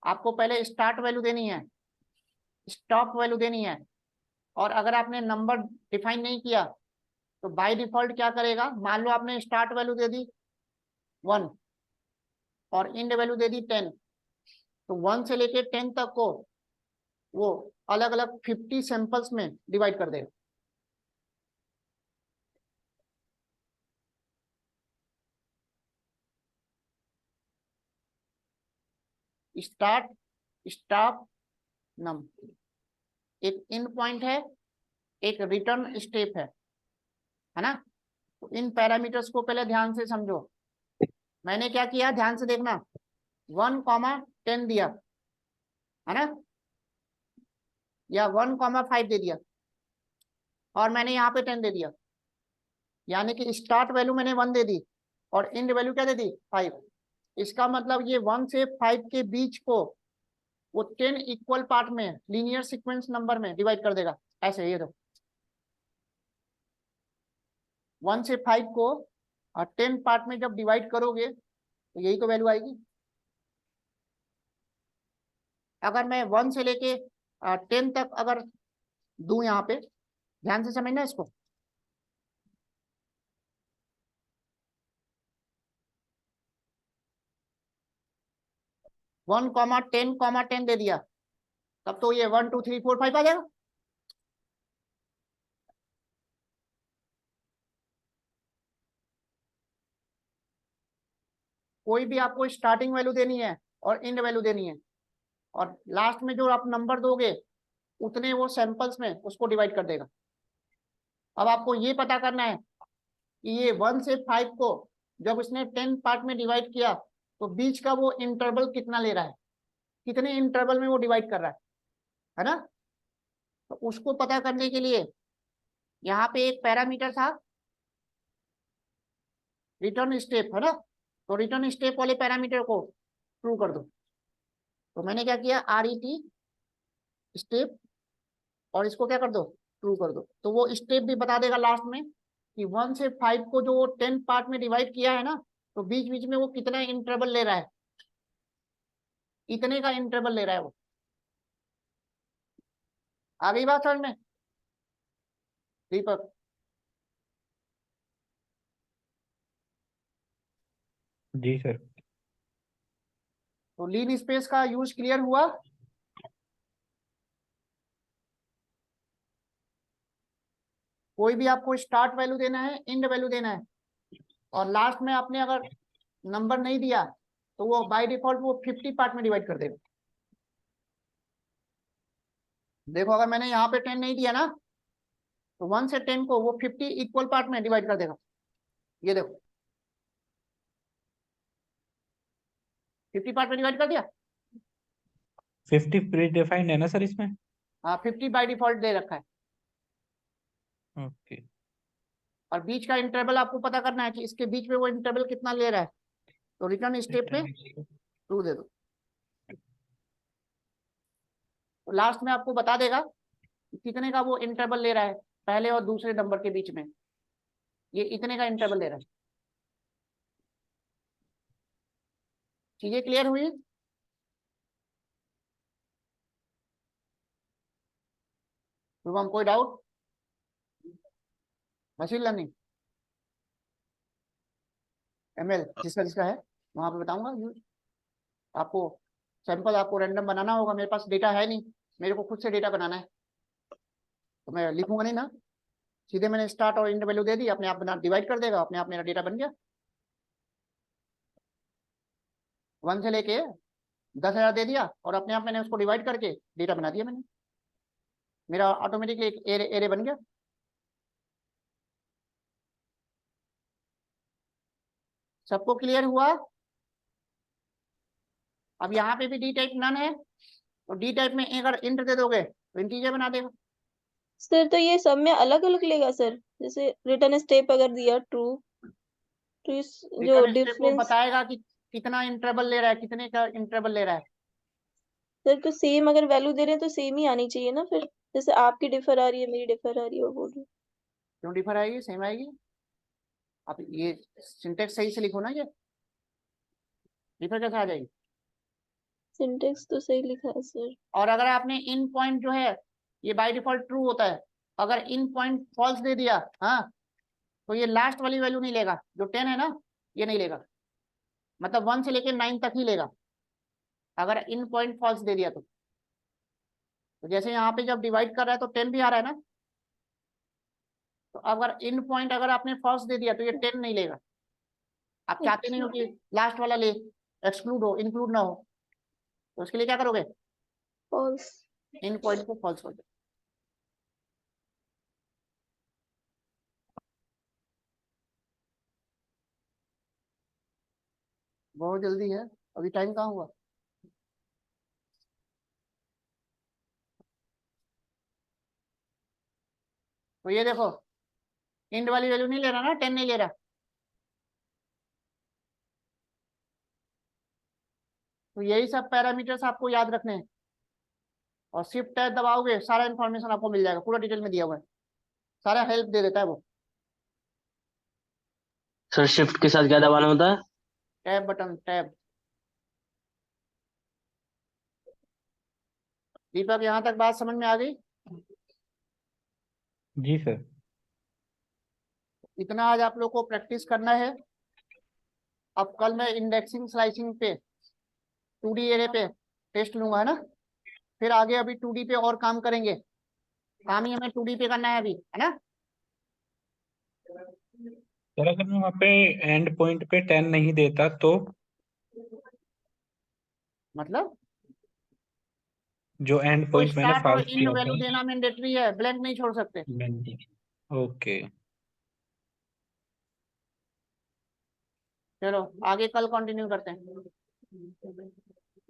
Speaker 1: आपको पहले स्टार्ट वैल्यू देनी है, स्टॉप वैल्यू देनी है, और अगर आपने नंबर डिफाइन नहीं किया तो बाय डिफॉल्ट क्या करेगा, मान लो आपने स्टार्ट वैल्यू दे दी 1 और एंड वैल्यू दे दी 10, तो 1 से लेके 10 तक को वो अलग अलग 50 सैंपल्स में डिवाइड कर देगा। स्टार्ट, स्टॉप, नम, एक इन पॉइंट है, एक रिटर्न स्टेप है ना। तो इन पैरामीटर्स को पहले ध्यान से समझो। मैंने क्या किया, ध्यान से देखना, 1,10 दिया, है ना, या 1,5 दे दिया, और मैंने यहाँ पे 10 दे दिया, यानी कि स्टार्ट वैल्यू मैंने 1 दे दी और एंड वैल्यू क्या दे दी 5। इसका मतलब ये 1 से 5 के बीच को वो 10 इक्वल पार्ट में लीनियर सीक्वेंस नंबर में डिवाइड कर देगा। ऐसे ये दो 1 से 5 को 10 पार्ट में जब डिवाइड करोगे तो यही तो वैल्यू आएगी। अगर मैं 1 से लेके 10 तक अगर दूं, यहाँ पे ध्यान से समझना इसको, 1,10,10 दे दिया, तब तो ये 1 2 3 4 5 आ जाएगा। कोई भी आपको स्टार्टिंग वैल्यू देनी है और एंड वैल्यू देनी है, और लास्ट में जो आप नंबर दोगे उतने वो सैंपल्स में उसको डिवाइड कर देगा। अब आपको ये पता करना है कि ये 1 से 5 को जब उसने 10 पार्ट में डिवाइड किया तो बीच का वो इंटरवल कितना ले रहा है, कितने इंटरवल में वो डिवाइड कर रहा है ना। तो उसको पता करने के लिए यहाँ पे एक पैरामीटर था रिटर्न स्टेप, है ना। तो रिटर्न स्टेप वाले पैरामीटर को ट्रू कर दो। तो मैंने क्या किया, RET स्टेप, और इसको क्या कर दो, ट्रू कर दो। तो वो स्टेप भी बता देगा लास्ट में कि 1 से 5 को जो 10 पार्ट में डिवाइड किया है ना, तो बीच बीच में वो कितना इंटरवल ले रहा है, इतने का इंटरवल ले रहा है वो। आ गई बात समझ में दीपक?
Speaker 2: जी सर।
Speaker 1: तो लीन स्पेस का यूज क्लियर हुआ? कोई भी आपको स्टार्ट वैल्यू देना है, एंड वैल्यू देना है, और लास्ट में आपने अगर नंबर नहीं दिया तो वो बाय डिफॉल्ट वो 50 पार्ट में डिवाइड कर देगा। देखो अगर मैंने यहाँ पे 10 नहीं दिया ना, तो 1 से 10 को वो 50 इक्वल पार्ट में डिवाइड कर देगा। ये देखो 50 पार्ट में डिवाइड कर दिया।
Speaker 2: 50 प्री डिफाइंड है ना सर इसमें?
Speaker 1: हाँ 50 बाय डिफॉल्ट दे रखा है।
Speaker 2: ओके।
Speaker 1: और बीच का इंटरवल आपको पता करना है कि इसके बीच में वो इंटरवल कितना ले रहा है, तो रिटर्न स्टेप में ट्रू दे दो। तो लास्ट में आपको बता देगा कि कितने का वो इंटरवल ले रहा है पहले और दूसरे नंबर के बीच में, ये इतने का इंटरवल ले रहा है। चीजें क्लियर हुई? शुभम कोई डाउट? मशीन लर्निंग ML जिसका जिसका है वहां पे बताऊंगा यूज। आपको सैंपल आपको रैंडम बनाना होगा, मेरे पास डेटा है नहीं, मेरे को खुद से डेटा बनाना है, तो मैं लिखूंगा नहीं ना, सीधे मैंने स्टार्ट और इंड वैल्यू दे दी, अपने आप बना डिवाइड कर देगा, अपने आप मेरा डेटा बन गया। 1 से लेके 10,000 दे दिया और अपने आप मैंने उसको डिवाइड करके डेटा बना दिया मैंने, मेरा ऑटोमेटिकली एक एरे बन गया। सबको क्लियर हुआ? अब यहाँ पे भी डी टाइप नन है, तो डी टाइप में अगर इंट दे दोगे तो इंटीजर बना देगा।
Speaker 4: सर तो ये सब में अलग अलग लेगा सर, जैसे रिटर्न स्टेप अगर दिया ट्रू, तो इस जो
Speaker 1: रिटर्न स्टेप को
Speaker 4: डिफरेंस
Speaker 1: बताएगा कि कितना इंटरवल ले रहा है, कितने का इंटरवल ले रहा है।
Speaker 4: सर, तो सेम अगर वैल्यू दे रहे हैं तो सेम ही आनी चाहिए ना फिर, जैसे आपकी डिफर आ रही है, मेरी डिफर आ रही है, वो बोल रही
Speaker 1: क्यों डिफर आएगी, सेम आएगी। आप ये सिंटेक्स सही से लिखो ना, ये डिफर कैसे आ जाएगी।
Speaker 4: सिंटेक्स तो सही लिखा है सर।
Speaker 1: और अगर आपने इन पॉइंट जो है ये बाय डिफॉल्ट ट्रू होता है, अगर इन पॉइंट फॉल्स दे दिया हाँ, तो ये लास्ट वाली वैल्यू नहीं लेगा, जो 10 है ना ये नहीं लेगा, मतलब 1 से लेकर 9 तक ही लेगा, अगर इन पॉइंट फॉल्स दे दिया तो जैसे यहाँ पे जब डिवाइड कर रहा है तो 10 भी आ रहा है ना, तो अगर इन पॉइंट अगर आपने फॉल्स दे दिया तो ये 10 नहीं लेगा। आप चाहते नहीं हो कि लास्ट वाला ले, एक्सक्लूड हो, इंक्लूड ना हो, तो उसके लिए क्या करोगे,
Speaker 4: फॉल्स।
Speaker 1: इन पॉइंट को फॉल्स कर दो। बहुत जल्दी है, अभी टाइम कहाँ हुआ। तो ये देखो इंड वाली वैल्यू नहीं ले रहा ना, 10 नहीं ले रहा, तो यही सब पैरामीटर्स आपको याद रखने हैं, और शिफ्ट टैब दबाओगे सारा इन्फॉर्मेशन आपको मिल जाएगा, पूरा डिटेल में दिया हुआ है, सारा हेल्प दे देता है वो।
Speaker 5: सर शिफ्ट के साथ क्या दबाना होता है?
Speaker 1: Tab button, tab. दीपक यहाँ तक बात समझ में आ गई?
Speaker 2: जी सर।
Speaker 1: इतना आज आप लोग को प्रैक्टिस करना है। अब कल मैं इंडेक्सिंग स्लाइसिंग पे 2D एरे पे टेस्ट लूंगा, है ना, फिर आगे अभी 2D पे और काम करेंगे, काम ही हमें 2D पे करना है अभी, है ना।
Speaker 2: सर अगर मैं वहाँ पे एंड पॉइंट पे 10 नहीं देता तो
Speaker 1: मतलब
Speaker 2: जो एंड
Speaker 1: तो
Speaker 2: पॉइंट मैंने
Speaker 1: स्टार्ट और
Speaker 2: फाल्स
Speaker 1: इंड
Speaker 2: दिया
Speaker 1: वैल्यू
Speaker 2: था।
Speaker 1: देना मैंडेटरी है, ब्लैंक नहीं छोड़ सकते।
Speaker 2: ओके।
Speaker 1: चलो आगे कल कंटिन्यू करते हैं।